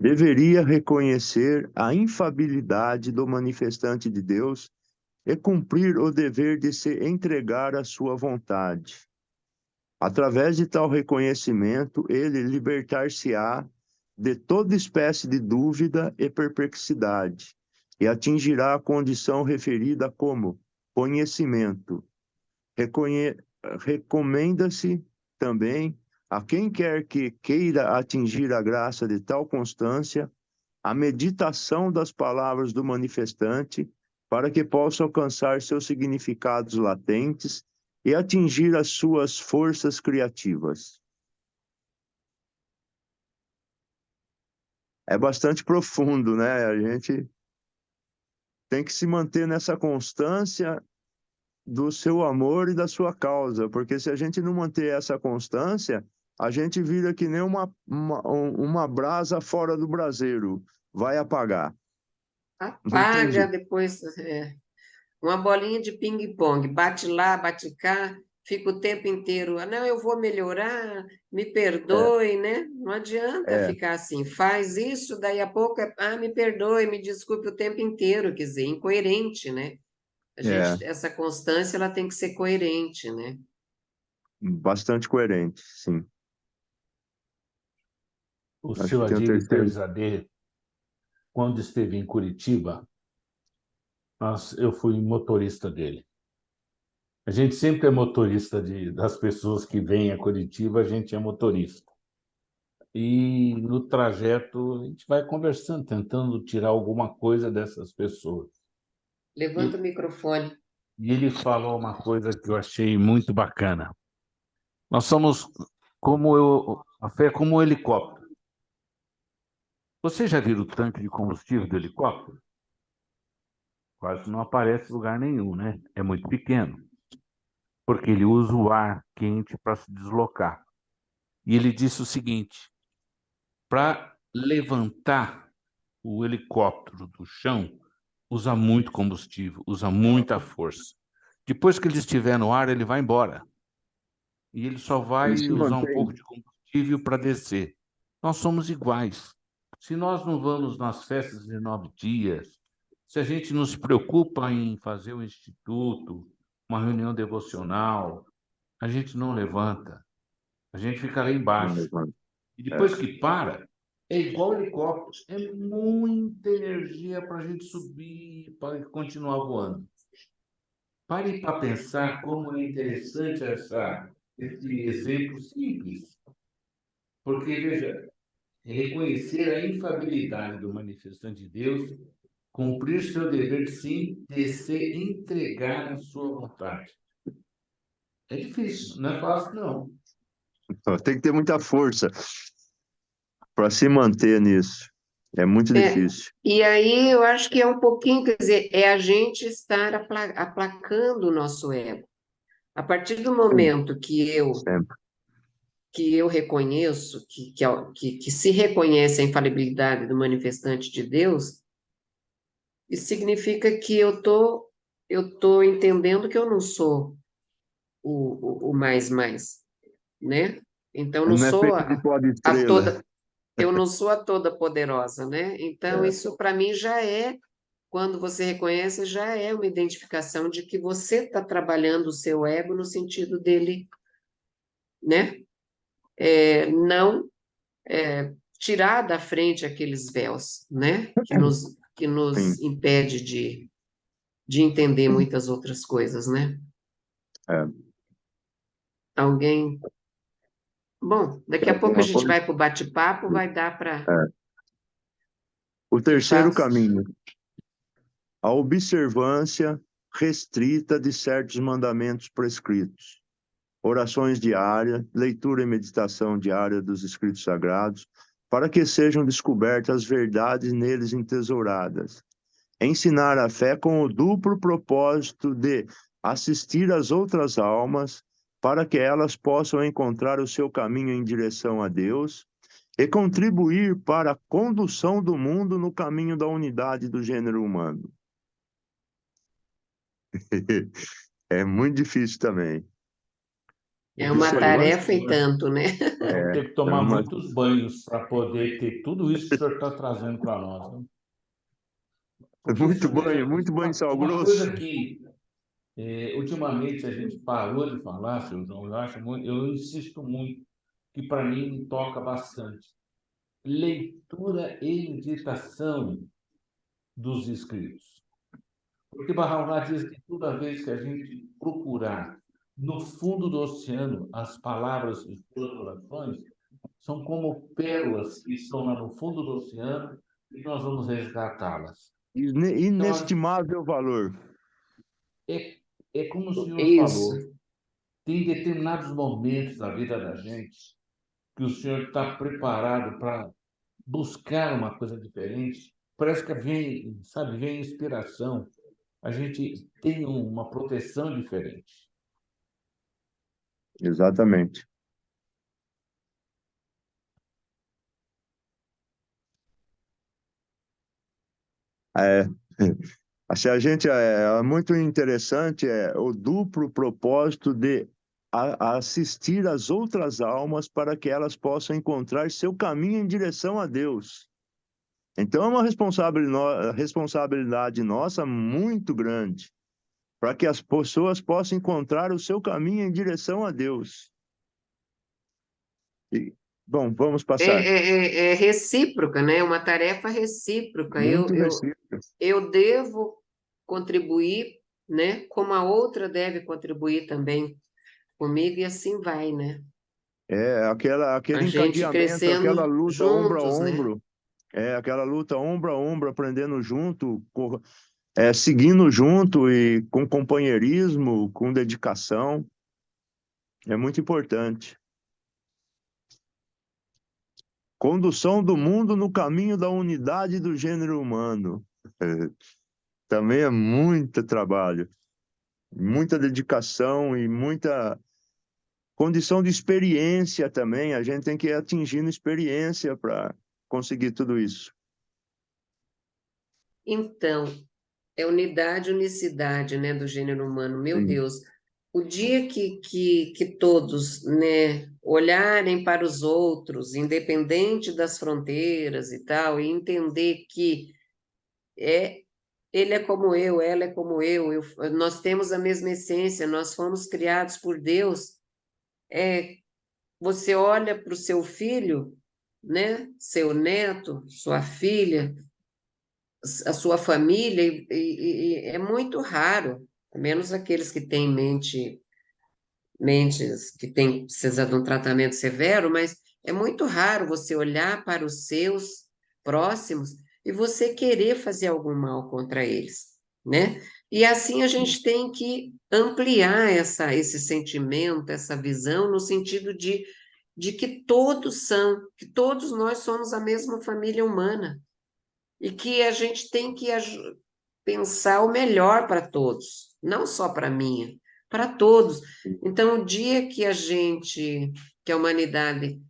deveria reconhecer a infabilidade do manifestante de Deus e cumprir o dever de se entregar à sua vontade. Através de tal reconhecimento, ele libertar-se-á de toda espécie de dúvida e perplexidade e atingirá a condição referida como conhecimento. Recomenda-se também a quem quer que queira atingir a graça de tal constância a meditação das palavras do manifestante para que possa alcançar seus significados latentes e atingir as suas forças criativas. É bastante profundo, né? A gente tem que se manter nessa constância do seu amor e da sua causa, porque se a gente não manter essa constância, a gente vira que nem uma brasa fora do braseiro, vai apagar. Não tem Apaga jeito. depois, uma bolinha de ping-pong, bate lá, bate cá, fica o tempo inteiro, "Ah, não, eu vou melhorar, me É, perdoe, né? Não adianta é, ficar assim, faz isso, daí a pouco, me perdoe, me desculpe o tempo inteiro, quer dizer, incoerente, né? é, Essa constância, ela tem que ser coerente, né? bastante coerente, sim. O Acho seu que tem o Adílio terceiro. Terzadeh, quando esteve em Curitiba, eu fui motorista dele. A gente sempre é motorista das pessoas que vêm a Curitiba, a gente é motorista. E no trajeto a gente vai conversando, tentando tirar alguma coisa dessas pessoas. Levanta o E, microfone. e ele falou uma coisa que eu achei muito bacana. Nós somos a fé é como um helicóptero. Você já viu o tanque de combustível do helicóptero? Quase não aparece em lugar nenhum, né? É muito pequeno, porque ele usa o ar quente para se deslocar. E ele disse o seguinte: para levantar o helicóptero do chão, usa muito combustível, usa muita força. Depois que ele estiver no ar, ele vai embora. E ele só Ele vai se usar um mantém. pouco de combustível para descer. Nós somos iguais. Se nós não vamos nas festas de 9 dias, se a gente não se preocupa em fazer um instituto, uma reunião devocional, a gente não levanta. A gente fica lá Não embaixo. levanta. E É. depois que para, é igual helicóptero. É muita energia para a gente subir, para continuar voando. Pare para pensar como é interessante esse exemplo simples. Porque, veja, reconhecer a infabilidade do manifestante de Deus, cumprir seu dever, sim, de se entregar à sua vontade. É difícil, não é fácil, não. Então, tem que ter muita força para se manter nisso. É muito É, difícil. e aí eu acho que é um pouquinho, quer dizer, é a gente estar aplacando o nosso ego. A partir do Sempre, momento sempre. que eu reconheço, que se reconhece a infalibilidade do manifestante de Deus, isso significa que eu tô entendendo que eu não sou o mais, né? Então, eu não Não é sou feito de pó de a estrela. toda, eu não sou a toda poderosa, né? Então, É, isso para mim já é, quando você reconhece, já é uma identificação de que você está trabalhando o seu ego no sentido dele, né? Não tirar da frente aqueles véus, né? Que nos sim. impede de entender muitas outras coisas, né? É. Alguém. Bom, daqui Tem a pouco a alguma gente coisa? vai para o bate-papo, vai dar para, É. O de terceiro fato. caminho, a observância restrita de certos mandamentos prescritos. Orações diárias, leitura e meditação diária dos escritos sagrados, para que sejam descobertas as verdades neles entesouradas. Ensinar a fé com o duplo propósito de assistir às outras almas, para que elas possam encontrar o seu caminho em direção a Deus, e contribuir para a condução do mundo no caminho da unidade do gênero humano. É muito difícil também. É O uma senhor, tarefa e tanto, né? vamos ter que É tomar uma... muitos banhos para poder ter tudo isso que o senhor está trazendo para nós, né? Porque isso mesmo, Muito banho de sal uma grosso. coisa que ultimamente a gente parou de falar, senhor João, eu insisto muito, que para mim me toca bastante. Leitura e meditação dos escritos. Porque Bahá'u'lláh diz que toda vez que a gente procurar no fundo do oceano as palavras e suas orações, são como pérolas que estão lá no fundo do oceano e nós vamos resgatá-las. Então, Inestimável valor. é como o senhor Isso. falou, tem determinados momentos da vida da gente que o senhor está preparado para buscar uma coisa diferente. Parece que vem, sabe, vem inspiração. A gente tem uma proteção diferente. Exatamente. É, assim, a gente é muito interessante o duplo propósito de assistir as outras almas para que elas possam encontrar seu caminho em direção a Deus. Então é uma responsabilidade nossa muito grande para que as pessoas possam encontrar o seu caminho em direção a Deus. Bom, vamos passar. É recíproca, né? Uma tarefa recíproca. Muito recíproco. Eu devo contribuir, né? Como a outra deve contribuir também comigo, e assim vai, né? Aquele A gente encadeamento, aquela crescendo luta ombro a juntos, né? ombro, aquela luta ombro a ombro, aprendendo junto, seguindo junto e com companheirismo, com dedicação, é muito importante. Condução do mundo no caminho da unidade do gênero humano. Também é muito trabalho, muita dedicação e muita condição de experiência também. A gente tem que ir atingindo experiência para conseguir tudo isso. Então, é unidade, unicidade, né, do gênero humano. Meu Sim. Deus, o dia que todos, né, olharem para os outros, independente das fronteiras e tal, e entender que ele é como eu, ela é como nós temos a mesma essência, nós fomos criados por Deus. Você olha para o seu filho, né, seu neto, sua filha, a sua família, e é muito raro, a menos aqueles que têm mentes que têm precisa de um tratamento severo, mas é muito raro você olhar para os seus próximos e você querer fazer algum mal contra eles, né? E assim a gente tem que ampliar esse sentimento, essa visão, no sentido de que todos nós somos a mesma família humana e que a gente tem que pensar o melhor para todos, não só para mim, para todos. Então, o dia que a humanidade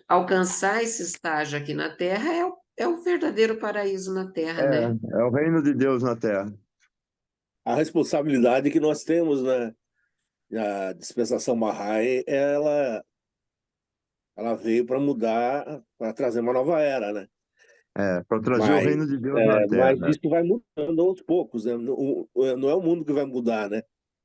alcançar esse estágio aqui na Terra, é o verdadeiro paraíso na Terra, né? É o reino de Deus na Terra. A responsabilidade que nós temos, né? A dispensação Bahá'í, ela veio para mudar, para trazer uma nova era, né? Para trazer o Mas, reino de Deus na mas Terra. isso vai mudando aos poucos, né? Não é o mundo que vai mudar, né?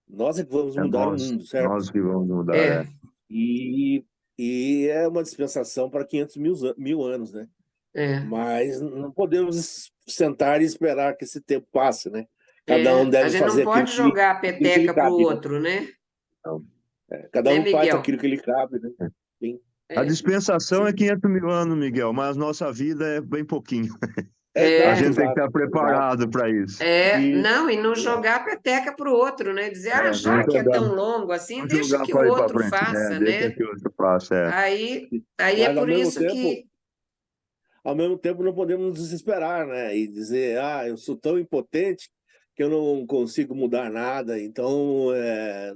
Nós é que vamos É mudar o mundo, certo? nós que vamos mudar. É, E, e é uma dispensação para 500 mil anos, né? é, Mas não podemos sentar e esperar que esse tempo passe, né? Cada um A deve gente não fazer pode jogar a aquilo que lhe peteca para o cabe, né? outro, né? Então, Cada Né, um faz Miguel? aquilo que lhe cabe, né? Sim. a É, dispensação é 500 mil anos, Miguel, mas nossa vida é bem pouquinho. A é, Exato, gente tem que exato, estar exato. preparado para isso. E não, e não jogar a peteca para o outro, né? Dizer, Não já que é jogar, tão longo assim, não deixa jogar que o para ir para outro frente. faça, Deixa né? que outro faça. Aí, aí é mas por isso que ao mesmo tempo não podemos nos desesperar, né? E dizer, eu sou tão impotente que eu não consigo mudar nada, então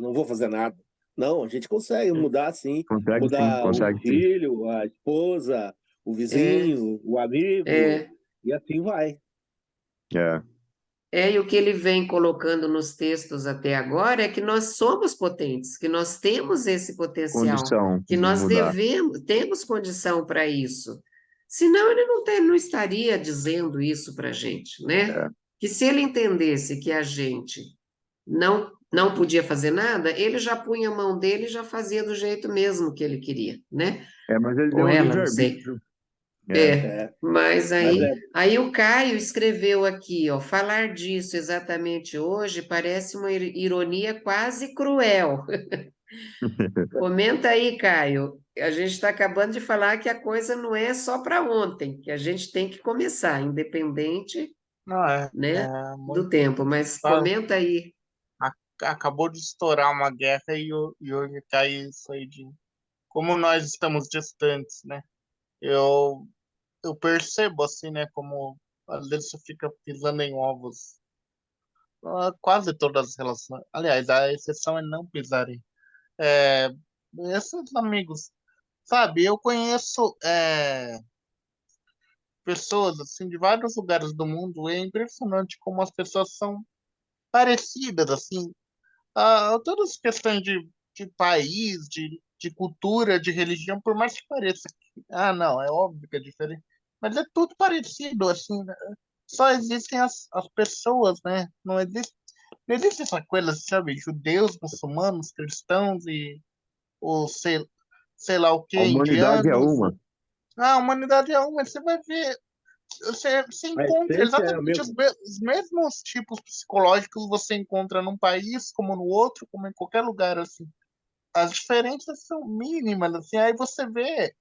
não vou fazer nada. Não, a gente consegue mudar sim, Consegue sim, mudar o consegue sim. filho, a esposa, o vizinho, o amigo, é. e assim vai. É, E o que ele vem colocando nos textos até agora é que nós somos potentes, que nós temos esse potencial, condição que de nós mudar. temos condição para isso. Senão ele não estaria dizendo isso para a gente, né? É, Que se ele entendesse que a gente não podia fazer nada, ele já punha a mão dele e já fazia do jeito mesmo que ele queria, né? mas ele Ou deu um ela, não sei. livre-arbítrio. É, É, Mas mas aí o Caio escreveu aqui, ó, falar disso exatamente hoje parece uma ironia quase cruel. Comenta aí, Caio. A gente está acabando de falar que a coisa não é só para ontem, que a gente tem que começar, independente, Não, né, é do muito. tempo. Mas Fala, comenta aí. acabou de estourar uma guerra e hoje tá isso aí de como nós estamos distantes, né? Eu, eu percebo assim, né? Como às vezes você fica pisando em ovos. Quase todas as relações. Aliás, a exceção é não pisarem. É, esses amigos, sabe? Eu conheço pessoas assim de vários lugares do mundo. É impressionante como as pessoas são parecidas, assim. Todas as questões de país, de cultura, de religião, por mais que pareça que, não, é óbvio que é diferente, mas é tudo parecido, assim, né? Só existem as pessoas, né? Não existe essa coisa, sabe, judeus, muçulmanos, cristãos e, ou sei lá o a que, humanidade é indianos. uma. A humanidade é uma, você vai ver, você a encontra essência é a exatamente mesma. os mesmos tipos psicológicos você encontra num país, como no outro, como em qualquer lugar, assim. As diferenças são mínimas, assim, aí você vê,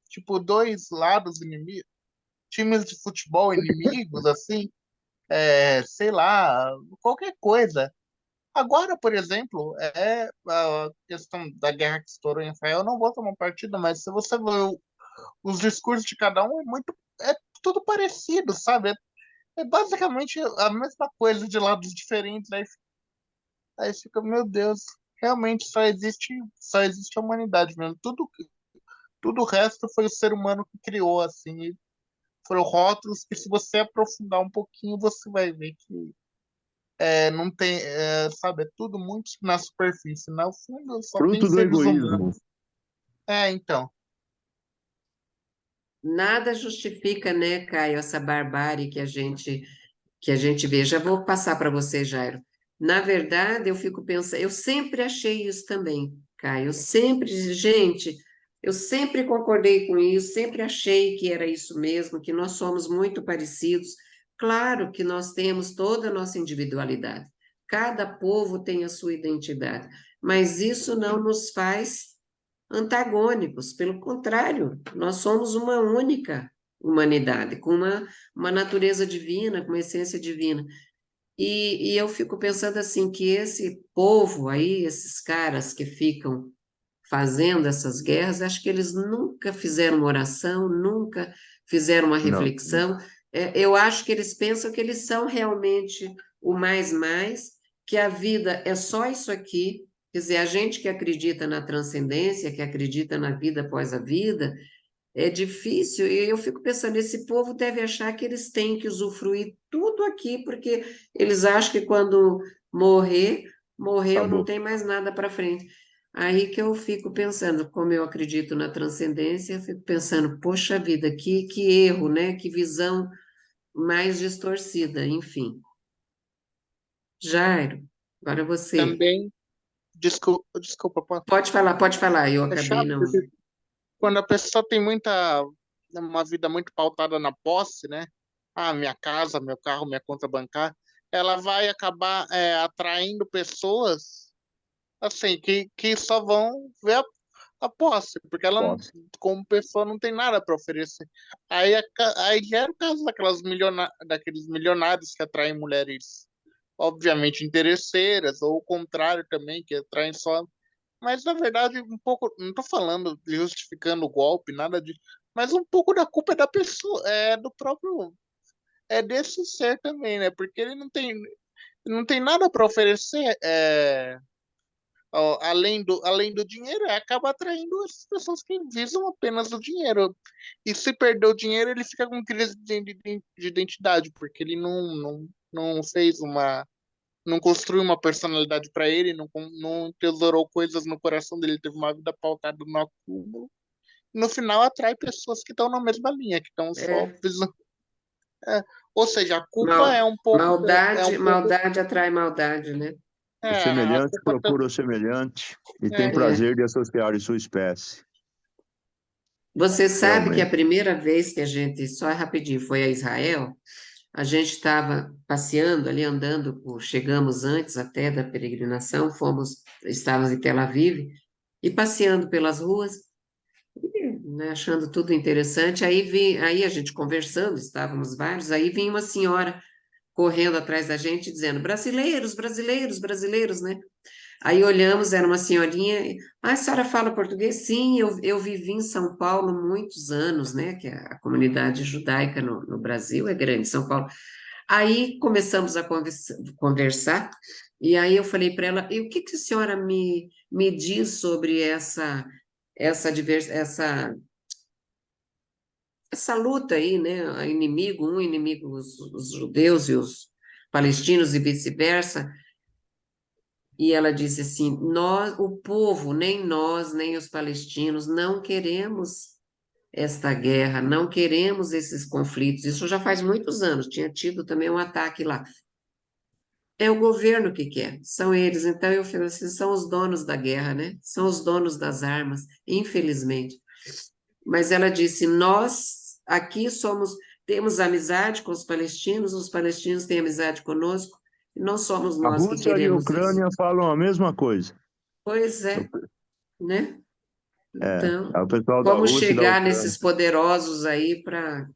tipo, dois lados inimigos, times de futebol inimigos, assim, sei lá, qualquer coisa. Agora, por exemplo, a questão da guerra que estourou em Israel, eu não vou tomar partido, mas se você vê os discursos de cada um, é tudo parecido, sabe? É basicamente a mesma coisa de lados diferentes. Aí fica, meu Deus, realmente só existe a humanidade mesmo. Tudo o resto foi o ser humano que criou, assim. E foram rótulos que, se você aprofundar um pouquinho, você vai ver que não tem, sabe, é tudo muito na superfície. No fundo, só tem Fruto do seres egoísmo. humanos. Então. Nada justifica, né, Caio, essa barbárie que a gente vê. Já vou passar para você, Jairo. Na verdade, eu fico pensando, eu sempre achei isso também, Caio. Gente, eu sempre concordei com isso, sempre achei que era isso mesmo, que nós somos muito parecidos. Claro que nós temos toda a nossa individualidade. Cada povo tem a sua identidade, mas isso não nos faz antagônicos, pelo contrário, nós somos uma única humanidade, com uma natureza divina, com uma essência divina. E eu fico pensando assim, que esse povo aí, esses caras que ficam fazendo essas guerras, acho que eles nunca fizeram uma oração, nunca fizeram uma Não. reflexão. Eu acho que eles pensam que eles são realmente o mais, que a vida é só isso aqui. Quer dizer, a gente que acredita na transcendência, que acredita na vida após a vida, é difícil. E eu fico pensando, esse povo deve achar que eles têm que usufruir tudo aqui, porque eles acham que quando morreu, não Acabou. tem mais nada para frente. Aí que eu fico pensando, como eu acredito na transcendência, eu fico pensando, poxa vida, que erro, né? Que visão mais distorcida, enfim. Jairo, agora você. Também, desculpa, Pode falar, eu é acabei chato, não. porque quando a pessoa tem uma vida muito pautada na posse, né? Minha casa, meu carro, minha conta bancária, ela vai acabar atraindo pessoas assim que só vão ver a posse, porque ela, Posso. como pessoa, não tem nada para oferecer. Aí já era o caso daqueles milionários que atraem mulheres, obviamente, interesseiras, ou o contrário também, que atraem só. Mas, na verdade, um pouco, não estou falando de justificando o golpe, nada disso, mas um pouco da culpa é da pessoa, do próprio, desse ser também, né? Porque ele não tem nada para oferecer, além do dinheiro, acaba atraindo as pessoas que visam apenas o dinheiro. E se perder o dinheiro, ele fica com crise de identidade, porque ele não fez não construiu uma personalidade para ele, não tesourou coisas no coração dele, teve uma vida pautada no acúmulo. No final, atrai pessoas que estão na mesma linha, que estão só É. visando. Ou seja, a culpa é um pouco. Maldade atrai maldade, né? O A semelhante culpa procura o semelhante e tem É. prazer de associar em sua espécie. Você sabe que a Realmente. primeira vez que a gente, só rapidinho, foi a Israel, a gente estava passeando ali, chegamos antes até da peregrinação, estávamos em Tel Aviv, e passeando pelas ruas, e, né, achando tudo interessante, aí a gente conversando, estávamos vários, aí vinha uma senhora correndo atrás da gente, dizendo, brasileiros, brasileiros, brasileiros, né? Aí olhamos, era uma senhorinha, a senhora fala português? Sim, eu vivi em São Paulo muitos anos, né, que a comunidade judaica no Brasil é grande, São Paulo. Aí começamos a conversar, e aí eu falei para ela, e o que que a senhora me diz sobre essa luta aí, né, inimigo, os judeus e os palestinos e vice-versa, e ela disse assim: nós, o povo, nem nós, nem os palestinos, não queremos esta guerra, não queremos esses conflitos. Isso já faz muitos anos, tinha tido também um ataque lá. É o governo que quer, são eles. Então eu falei assim: são os donos da guerra, né? São os donos das armas, infelizmente. Mas ela disse: nós aqui temos amizade com os palestinos têm amizade conosco, e não somos A nós que Rússia e a queremos isso. Ucrânia falam a mesma coisa. Pois é, né? É Então, o pessoal da como Rússia e da chegar Ucrânia nesses poderosos aí para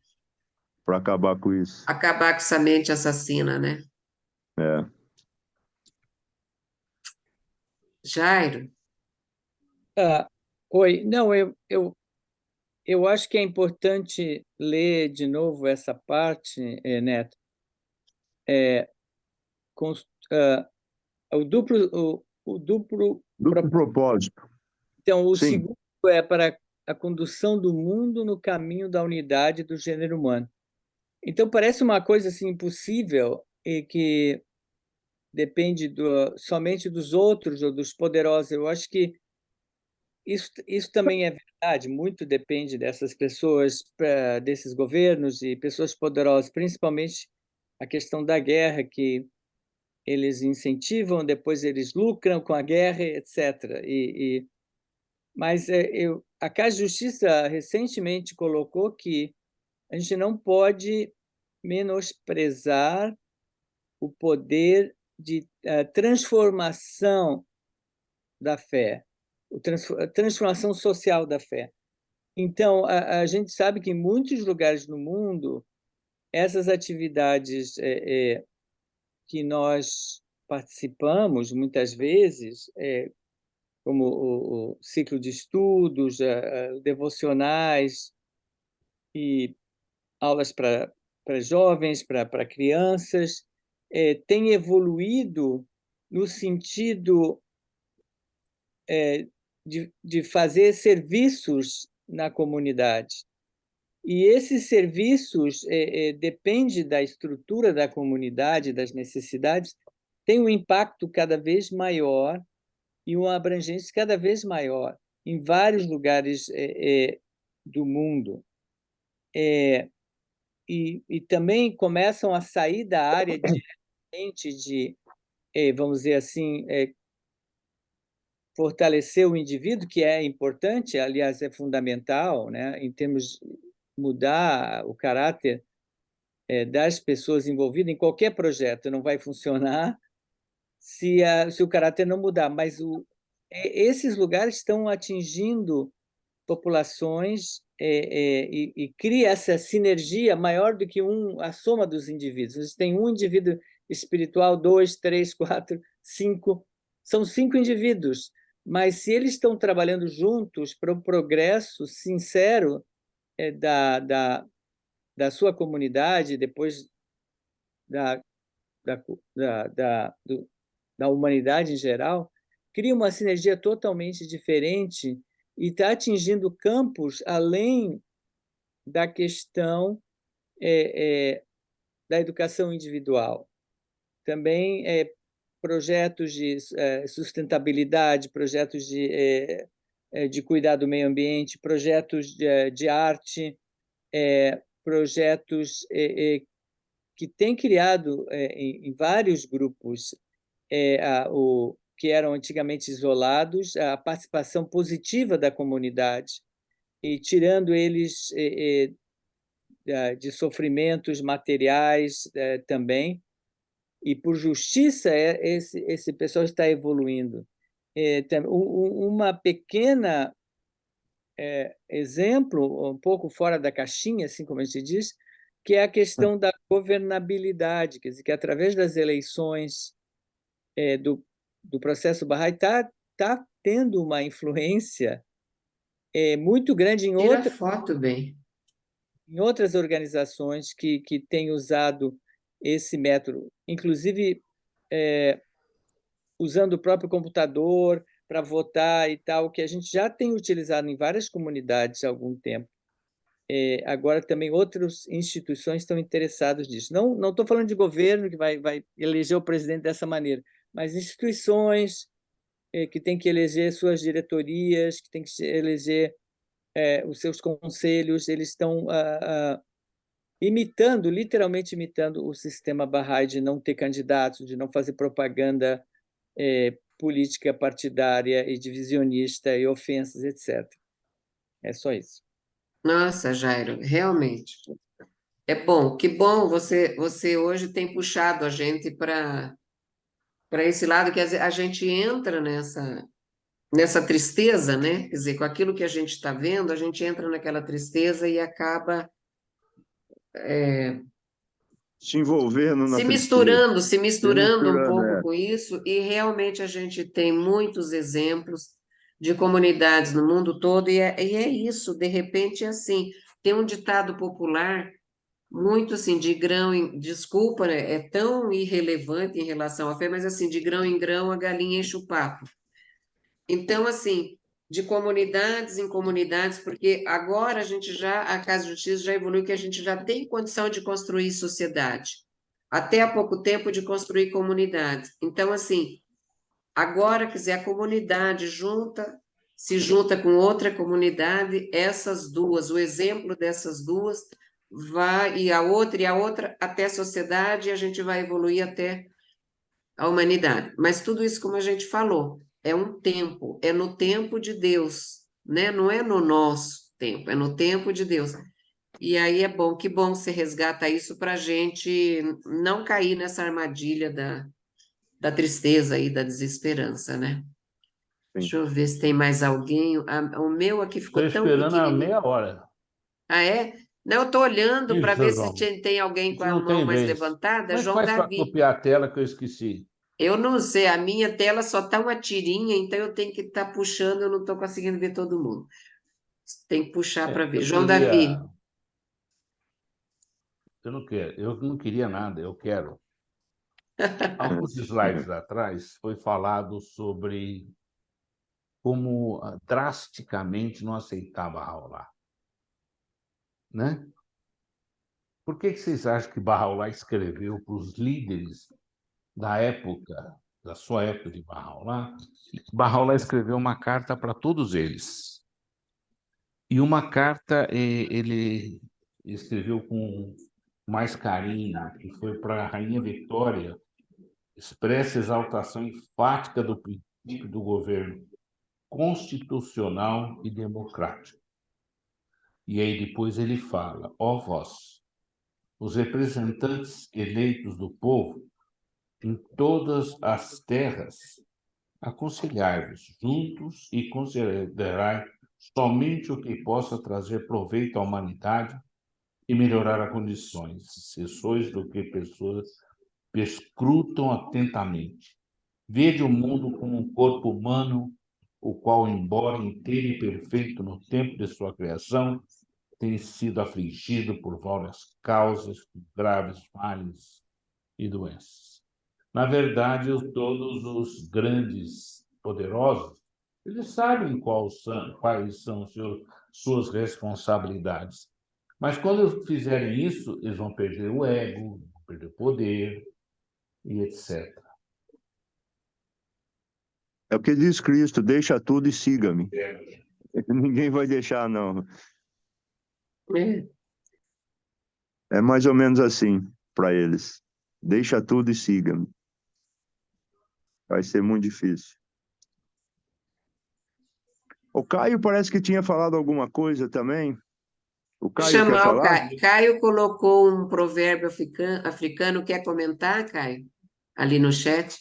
para acabar com isso. acabar com essa mente assassina, né? É. Jairo, Ah, oi, não, eu acho que é importante ler de novo essa parte, Neto. Cons- ah, o duplo Duplo propósito. Então, o Sim. segundo é para a condução do mundo no caminho da unidade do gênero humano. Então, parece uma coisa assim impossível e que depende somente dos outros ou dos poderosos. Eu acho que isso também é verdade. Muito depende dessas pessoas, desses governos e pessoas poderosas, principalmente a questão da guerra, que eles incentivam, depois eles lucram com a guerra, etc. Mas a Casa de Justiça recentemente colocou que a gente não pode menosprezar o poder de transformação da fé, a transformação social da fé. Então, a gente sabe que em muitos lugares no mundo, essas atividades que nós participamos, muitas vezes, como o ciclo de estudos, devocionais e aulas para jovens, para crianças, tem evoluído no sentido de fazer serviços na comunidade. E esses serviços depende da estrutura da comunidade, das necessidades, tem um impacto cada vez maior e uma abrangência cada vez maior em vários lugares do mundo. E também começam a sair da área de vamos dizer assim, fortalecer o indivíduo, que é importante, aliás, é fundamental, né, em termos de mudar o caráter das pessoas envolvidas em qualquer projeto. Não vai funcionar se o caráter não mudar, mas esses lugares estão atingindo populações e cria essa sinergia maior do que a soma dos indivíduos. Você tem um indivíduo espiritual, 2, 3, 4, 5, são 5 indivíduos, mas se eles estão trabalhando juntos para o progresso sincero da sua comunidade, depois da, da, da, da, da humanidade em geral, cria uma sinergia totalmente diferente e está atingindo campos além da questão da educação individual. Também projetos de sustentabilidade, projetos de cuidar do meio ambiente, projetos de arte, projetos que têm criado em vários grupos que eram antigamente isolados, a participação positiva da comunidade e tirando eles de sofrimentos materiais também. E, por justiça, esse pessoal está evoluindo. Uma pequena exemplo, um pouco fora da caixinha, assim como a gente diz, que é a questão da governabilidade, quer dizer, que através das eleições do processo Bahá'í está tendo uma influência muito grande em Tira foto, bem. outras organizações que têm usado esse método, inclusive usando o próprio computador para votar e tal, que a gente já tem utilizado em várias comunidades há algum tempo. Agora também outras instituições estão interessadas nisso. Não estou falando de governo que vai eleger o presidente dessa maneira, mas instituições que têm que eleger suas diretorias, que têm que eleger os seus conselhos, eles estão literalmente imitando o sistema Bahá'í de não ter candidatos, de não fazer propaganda política partidária e divisionista e ofensas, etc. É só isso. Nossa, Jairo, realmente. É bom, que bom você hoje tem puxado a gente para esse lado que a gente entra nessa tristeza, né? Quer dizer, com aquilo que a gente está vendo, a gente entra naquela tristeza e acaba Se envolvendo na se tristeza. misturando um pouco com isso, e realmente a gente tem muitos exemplos de comunidades no mundo todo, e é isso, de repente, é assim, tem um ditado popular muito assim, de grão em, desculpa, né, é tão irrelevante em relação à fé, mas assim, de grão em grão a galinha enche o papo. Então, assim, de comunidades em comunidades, porque agora a Casa de Justiça já evoluiu que a gente já tem condição de construir sociedade. Até há pouco tempo de construir comunidades. Então, assim, agora, quer dizer, a comunidade se junta com outra comunidade, essas duas, o exemplo dessas duas e a outra até a sociedade, e a gente vai evoluir até a humanidade. Mas tudo isso, como a gente falou, é um tempo, é no tempo de Deus, né? Não é no nosso tempo, é no tempo de Deus. E aí é bom, que bom você resgata isso para a gente não cair nessa armadilha da tristeza e da desesperança, né? Sim. Deixa eu ver se tem mais alguém. O meu aqui ficou Estou tão esperando há pequenininho. meia hora. Ah, é? Não, eu estou olhando Isso, para ver seu se João. tem A alguém com gente a não mão tem mais vez. levantada. Como é que João faz para Davi. copiar a tela que eu esqueci? Eu não sei, a minha tela só está uma tirinha, então eu tenho que estar puxando, eu não estou conseguindo ver todo mundo. Tem que puxar para ver. Eu João Davi. queria. Eu não quero. Eu não queria nada, eu quero. Alguns slides atrás foi falado sobre como drasticamente não aceitar Bahá'u'lláh, né? Por que vocês acham que Bahá'u'lláh escreveu para os líderes da época, da sua época de Bahá'u'lláh? Bahá'u'lláh escreveu uma carta para todos eles. E uma carta ele escreveu com mais carinho, que foi para a Rainha Vitória, expressa exaltação enfática do princípio do governo constitucional e democrático. E aí depois ele fala: ó vós, os representantes eleitos do povo em todas as terras, aconselhai-vos juntos e considerai somente o que possa trazer proveito à humanidade e melhorar as condições, se sois do que pessoas perscrutam atentamente. Vede o mundo como um corpo humano, o qual, embora inteiro e perfeito no tempo de sua criação, tem sido afligido por várias causas, graves males e doenças. Na verdade, todos os grandes poderosos, eles sabem quais são suas responsabilidades. Mas quando fizerem isso, eles vão perder o ego, vão perder o poder e etc. É o que diz Cristo, deixa tudo e siga-me. Ninguém vai deixar, não. É. É mais ou menos assim para eles. Deixa tudo e siga-me. Vai ser muito difícil. O Caio parece que tinha falado alguma coisa também. O Vou Caio quer chamar o falar? Caio. Caio colocou um provérbio africano. Quer comentar, Caio? Ali no chat.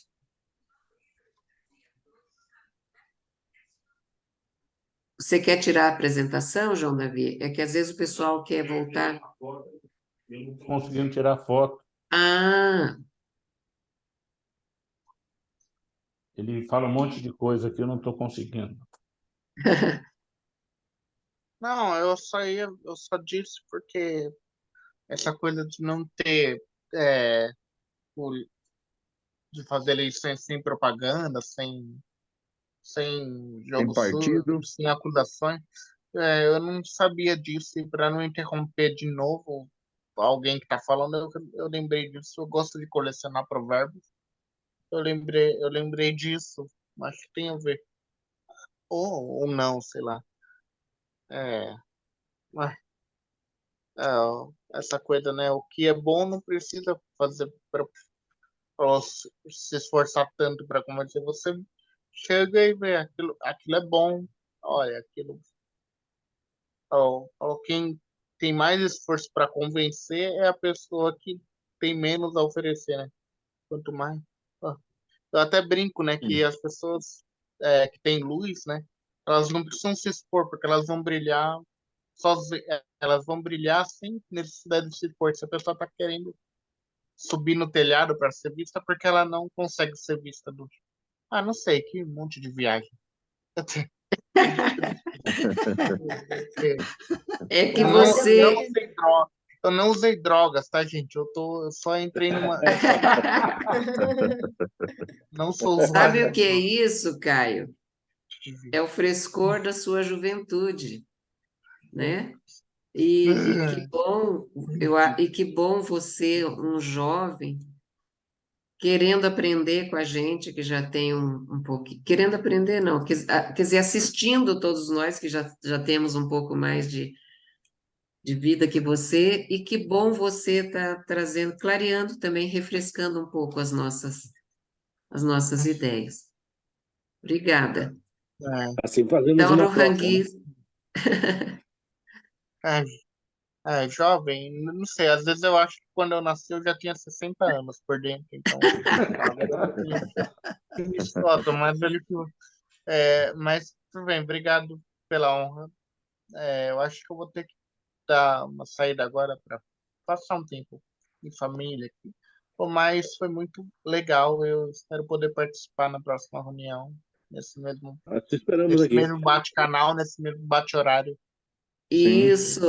Você quer tirar a apresentação, João Davi? É que às vezes o pessoal quer voltar. Eu não estou conseguindo tirar foto. Ah, Ele fala um monte de coisa que eu não estou conseguindo. Não, eu só disse porque essa coisa de não ter, é, o- de fazer eleições sem propaganda, sem Tem jogo sujo, partido? sem acusações, eu não sabia disso e para não interromper de novo alguém que está falando, eu lembrei disso. Eu gosto de colecionar provérbios. Eu lembrei disso. Acho que tem a ver. Ou não, sei lá. É, mas, essa coisa, né? O que é bom não precisa fazer para se esforçar tanto para convencer. Você chega e vê aquilo é bom. Olha, aquilo. Quem tem mais esforço para convencer é a pessoa que tem menos a oferecer, né? Quanto mais. ó, Eu até brinco, né, que as pessoas que têm luz, né, elas não precisam se expor, porque elas vão brilhar elas vão brilhar sem necessidade de se expor. Se a pessoa está querendo subir no telhado para ser vista, porque ela não consegue ser vista do. Ah, não sei, que monte de viagem. é que Eu não, não você. usei drogas. Eu não usei drogas, tá, gente? Eu só entrei numa. Não sou Sabe usuário o de que é drogas. isso, Caio? É o frescor da sua juventude, né? E que bom, e que bom você, um jovem, querendo aprender com a gente, que já tem um pouco. Querendo aprender, não, quer dizer, assistindo todos nós que já temos um pouco mais de vida que você, e que bom você está trazendo, clareando também, refrescando um pouco as nossas ideias. Obrigada. É, Assim fazemos Então, uma troca, né? Rohangui, é, jovem, não sei, às vezes eu acho que quando eu nasci eu já tinha 60 anos por dentro, então talvez eu tenha me só, tô mais velho que eu. Mas tudo bem, obrigado pela honra. Eu acho que eu vou ter que dar uma saída agora para passar um tempo em família aqui. Mas foi muito legal, eu espero poder participar na próxima reunião, nesse mesmo, Nós te esperamos nesse aqui. mesmo bate-canal, nesse mesmo bate-horário. Sim, isso,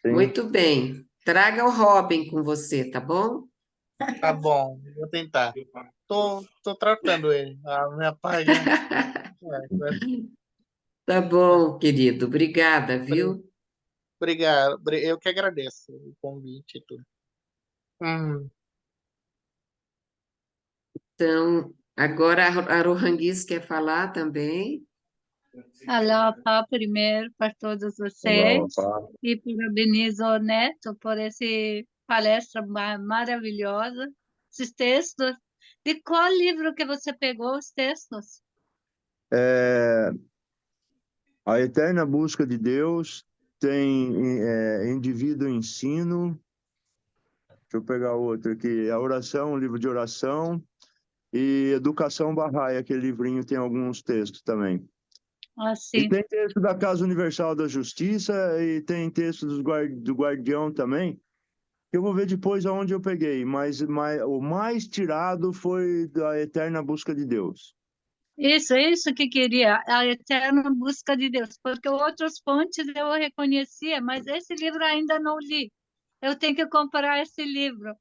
sim. muito bem. Traga o Robin com você, tá bom? Tá bom, vou tentar. Tô tratando ele. A minha página. Tá bom, querido. Obrigada, viu? Obrigado. Eu que agradeço o convite e tudo. Hum, Então, agora a Rohanguis quer falar também. Aloha primeiro para todos Olá, vocês pá. e parabenizo o Neto por essa palestra maravilhosa. Esses textos, de qual livro que você pegou os textos? É, a eterna busca de Deus tem indivíduo ensino. Deixa eu pegar outro aqui. A oração, o livro de oração. E Educação Bahá'í, aquele livrinho tem alguns textos também. E Assim, tem texto da Casa Universal da Justiça e tem texto do Guardião também. Eu vou ver depois aonde eu peguei, mas o mais tirado foi da Eterna Busca de Deus. isso que queria, a eterna busca de Deus, porque outras fontes eu reconhecia, mas esse livro ainda não li. Eu tenho que comprar esse livro.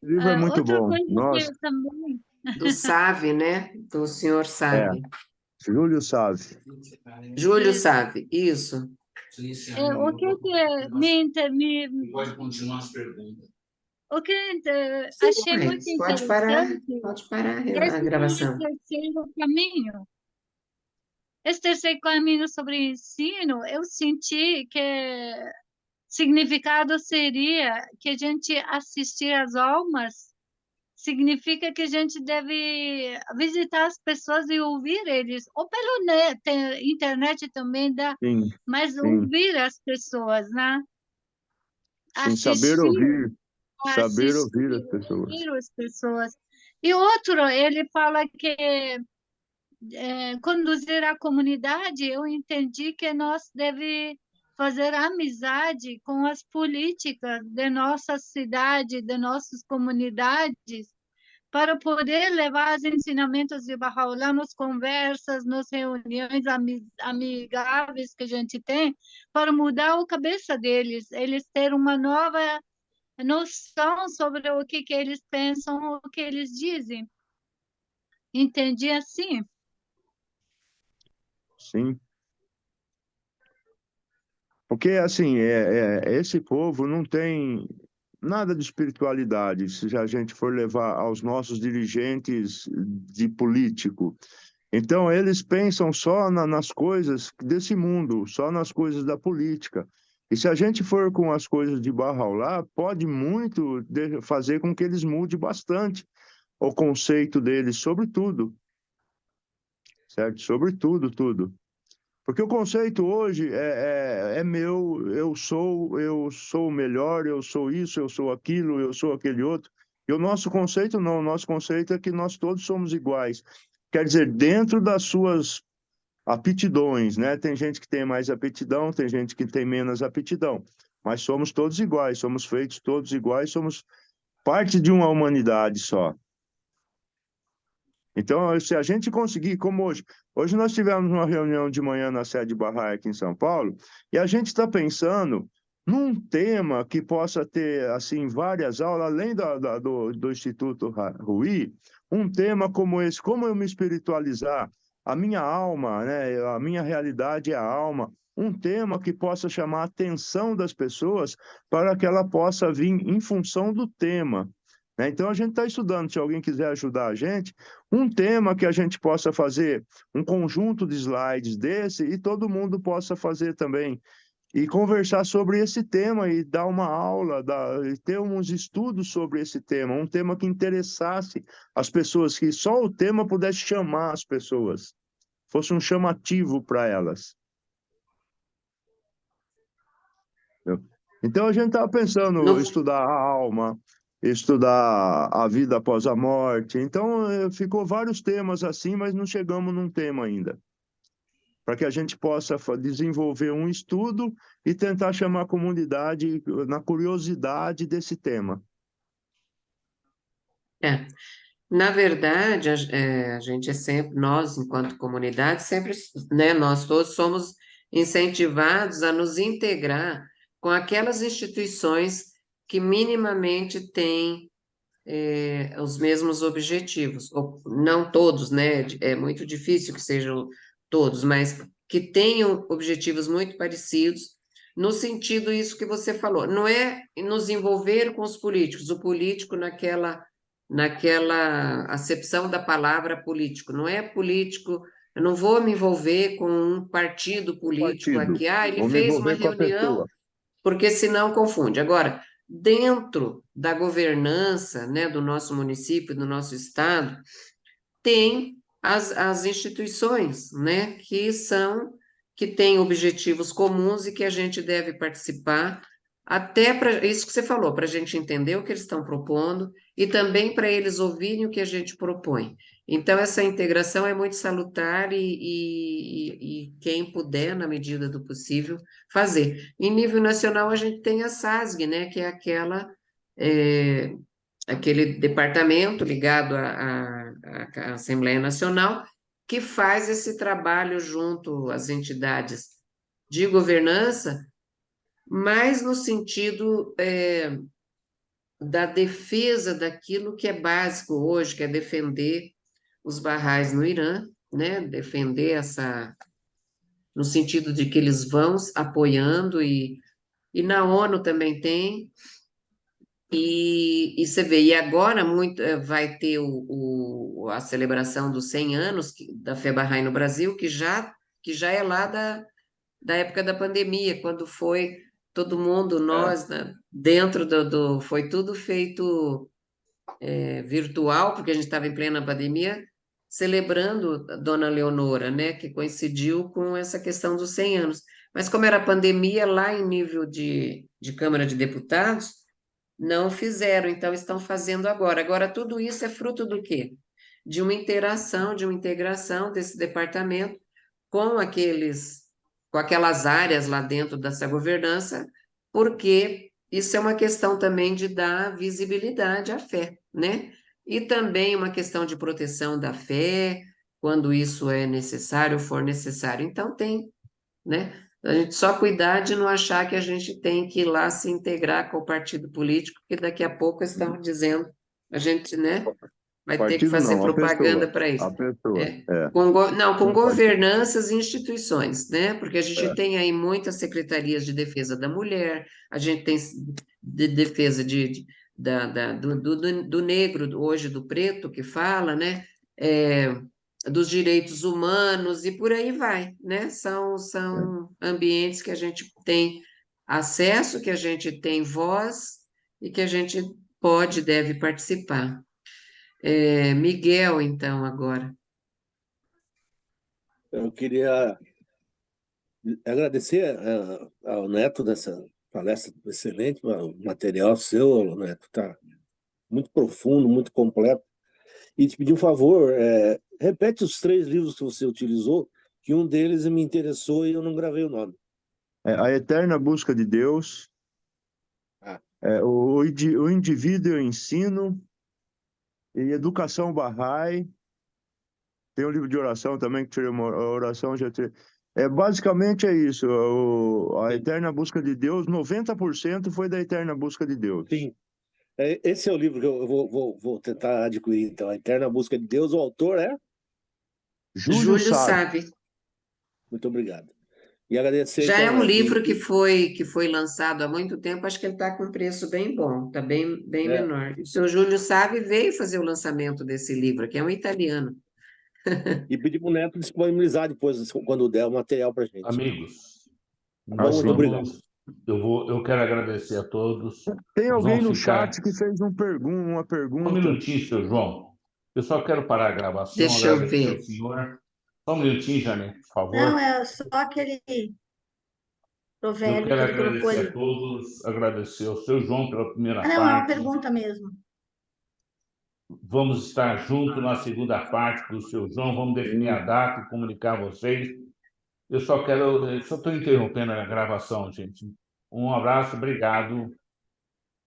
Esse livro é muito Outra bom. coisa Nossa, que também. Do Save, né? Do senhor é, Save. Júlio Save. Júlio Isso. Save, isso. O que o que Sim, achei muito mas interessante, pode parar a esse gravação. terceiro caminho. Esse terceiro caminho sobre ensino, eu senti que significado seria que a gente assistir às almas, significa que a gente deve visitar as pessoas e ouvir eles, ou pelo internet também dá, Sim, mas sim, ouvir as pessoas, né? sim, saber Assistir, ouvir as pessoas. ouvir as pessoas. E outro, ele fala que conduzir a comunidade, eu entendi que nós deve fazer amizade com as políticas de nossa cidade, de nossas comunidades, para poder levar os ensinamentos de Baha'u'lláh nas conversas, nas reuniões amigáveis que a gente tem, para mudar a cabeça deles, eles terem uma nova noção sobre o que eles pensam, o que eles dizem. Entendi assim? Sim. Porque, assim, esse povo não tem nada de espiritualidade, se a gente for levar aos nossos dirigentes de político. Então, eles pensam só nas coisas desse mundo, só nas coisas da política. E se a gente for com as coisas de Bahá'u'lláh, pode muito fazer com que eles mudem bastante o conceito deles sobre tudo, certo? Sobre tudo, tudo. Porque o conceito hoje é meu, eu sou o melhor, eu sou isso, eu sou aquilo, eu sou aquele outro. E o nosso conceito não, o nosso conceito é que nós todos somos iguais. Quer dizer, dentro das suas aptidões, né? Tem gente que tem mais aptidão, tem gente que tem menos aptidão, mas somos todos iguais, somos feitos todos iguais, somos parte de uma humanidade só. Então, se a gente conseguir, como hoje nós tivemos uma reunião de manhã na sede Bahá'í aqui em São Paulo, e a gente está pensando num tema que possa ter, assim, várias aulas, além do Instituto Rui, um tema como esse, como eu me espiritualizar, a minha alma, né, a minha realidade é a alma, um tema que possa chamar a atenção das pessoas para que ela possa vir em função do tema, né? Então, a gente está estudando, se alguém quiser ajudar a gente, um tema que a gente possa fazer um conjunto de slides desse e todo mundo possa fazer também e conversar sobre esse tema e dar uma aula, e ter uns estudos sobre esse tema, um tema que interessasse as pessoas, que só o tema pudesse chamar as pessoas, fosse um chamativo para elas. Então a gente estava pensando No, estudar a alma, estudar a vida após a morte. Então ficou vários temas assim, mas não chegamos num tema ainda. Para que a gente possa desenvolver um estudo e tentar chamar a comunidade na curiosidade desse tema. é. Na verdade, a gente é sempre, nós, enquanto comunidade, sempre, né, nós todos somos incentivados a nos integrar com aquelas instituições que minimamente têm os mesmos objetivos. Ou, não todos, né? É muito difícil que sejam todos, mas que tenham objetivos muito parecidos, no sentido isso que você falou. Não é nos envolver com os políticos, o político naquela acepção da palavra político. Não é político, eu não vou me envolver com um partido político Partido. aqui. Ah, ele Vou me fez uma envolver com a reunião, pessoa. porque senão confunde. Agora, dentro da governança, né, do nosso município, do nosso estado, tem as instituições, né, que têm objetivos comuns e que a gente deve participar, até para isso que você falou, para a gente entender o que eles estão propondo e também para eles ouvirem o que a gente propõe. Então, essa integração é muito salutar e quem puder, na medida do possível, fazer. Em nível nacional, a gente tem a SASG, né, que é aquele departamento ligado à Assembleia Nacional, que faz esse trabalho junto às entidades de governança, mas no sentido da defesa daquilo que é básico hoje, que é defender os Baha'is no Irã, né? Defender essa, no sentido de que eles vão apoiando, e na ONU também tem, e você vê, e agora muito, vai ter a celebração dos 100 anos da Fé Bahá'í no Brasil, que já é lá da época da pandemia, quando foi todo mundo, nós, né, dentro foi tudo feito virtual, porque a gente estava em plena pandemia, celebrando a Dona Leonora, né, que coincidiu com essa questão dos 100 anos. Mas como era pandemia, lá em nível de Câmara de Deputados, não fizeram, então estão fazendo agora. Agora, tudo isso é fruto do quê? De uma interação, de uma integração desse departamento com com aquelas áreas lá dentro dessa governança, porque isso é uma questão também de dar visibilidade à fé, né? E também uma questão de proteção da fé, quando isso é necessário, for necessário. Então, tem, né? A gente só cuidar de não achar que a gente tem que ir lá se integrar com o partido político, porque daqui a pouco estão dizendo, a gente, né, vai ter que Partido fazer não, a propaganda pessoa. para isso. A pessoa, É, é. não, com Não pode. governanças e instituições, né? Porque a gente É. tem aí muitas secretarias de defesa da mulher, a gente tem de defesa do negro, hoje do preto, que fala, né? Dos direitos humanos e por aí vai, né? São ambientes que a gente tem acesso, que a gente tem voz e que a gente pode e deve participar. Miguel, então, agora. Eu queria agradecer ao Neto dessa palestra excelente, o material seu, Neto, está muito profundo, muito completo. E te pedir um favor, repete os 3 livros que você utilizou, que um deles me interessou e eu não gravei o nome. A Eterna Busca de Deus, Ah. o Indivíduo e o Ensino, e Educação Bahá'í. Tem um livro de oração também, que tirei uma oração, já tirei. Basicamente é isso, a Eterna Busca de Deus, 90% foi da Eterna Busca de Deus. Sim. Esse é o livro que eu vou tentar adquirir, então, A Eterna Busca de Deus. O autor é? Júlio Sávio. Sabe. Muito obrigado. E agradecer, Já então, é um Neto. livro que foi lançado há muito tempo, acho que ele está com um preço bem bom, está bem menor. O seu Júlio Sabe veio fazer o lançamento desse livro, que é um italiano. E pedir para o Neto disponibilizar depois, quando der, o material para a gente. Amigos, Muito obrigado. Eu quero agradecer a todos. Tem alguém no ficar... chat que fez uma pergunta. Um minutinho, seu João. Eu só quero parar a gravação. Deixa eu agradecer ver. ao senhor. Só um minutinho, Janete, por favor. Não, é só aquele provérbio Eu quero que ele colocou agradecer ali. a todos, agradecer ao seu João pela primeira Não, é parte. uma pergunta mesmo. Vamos estar juntos na segunda parte do seu João, vamos definir a data e comunicar a vocês. Eu só estou interrompendo a gravação, gente. Um abraço, obrigado.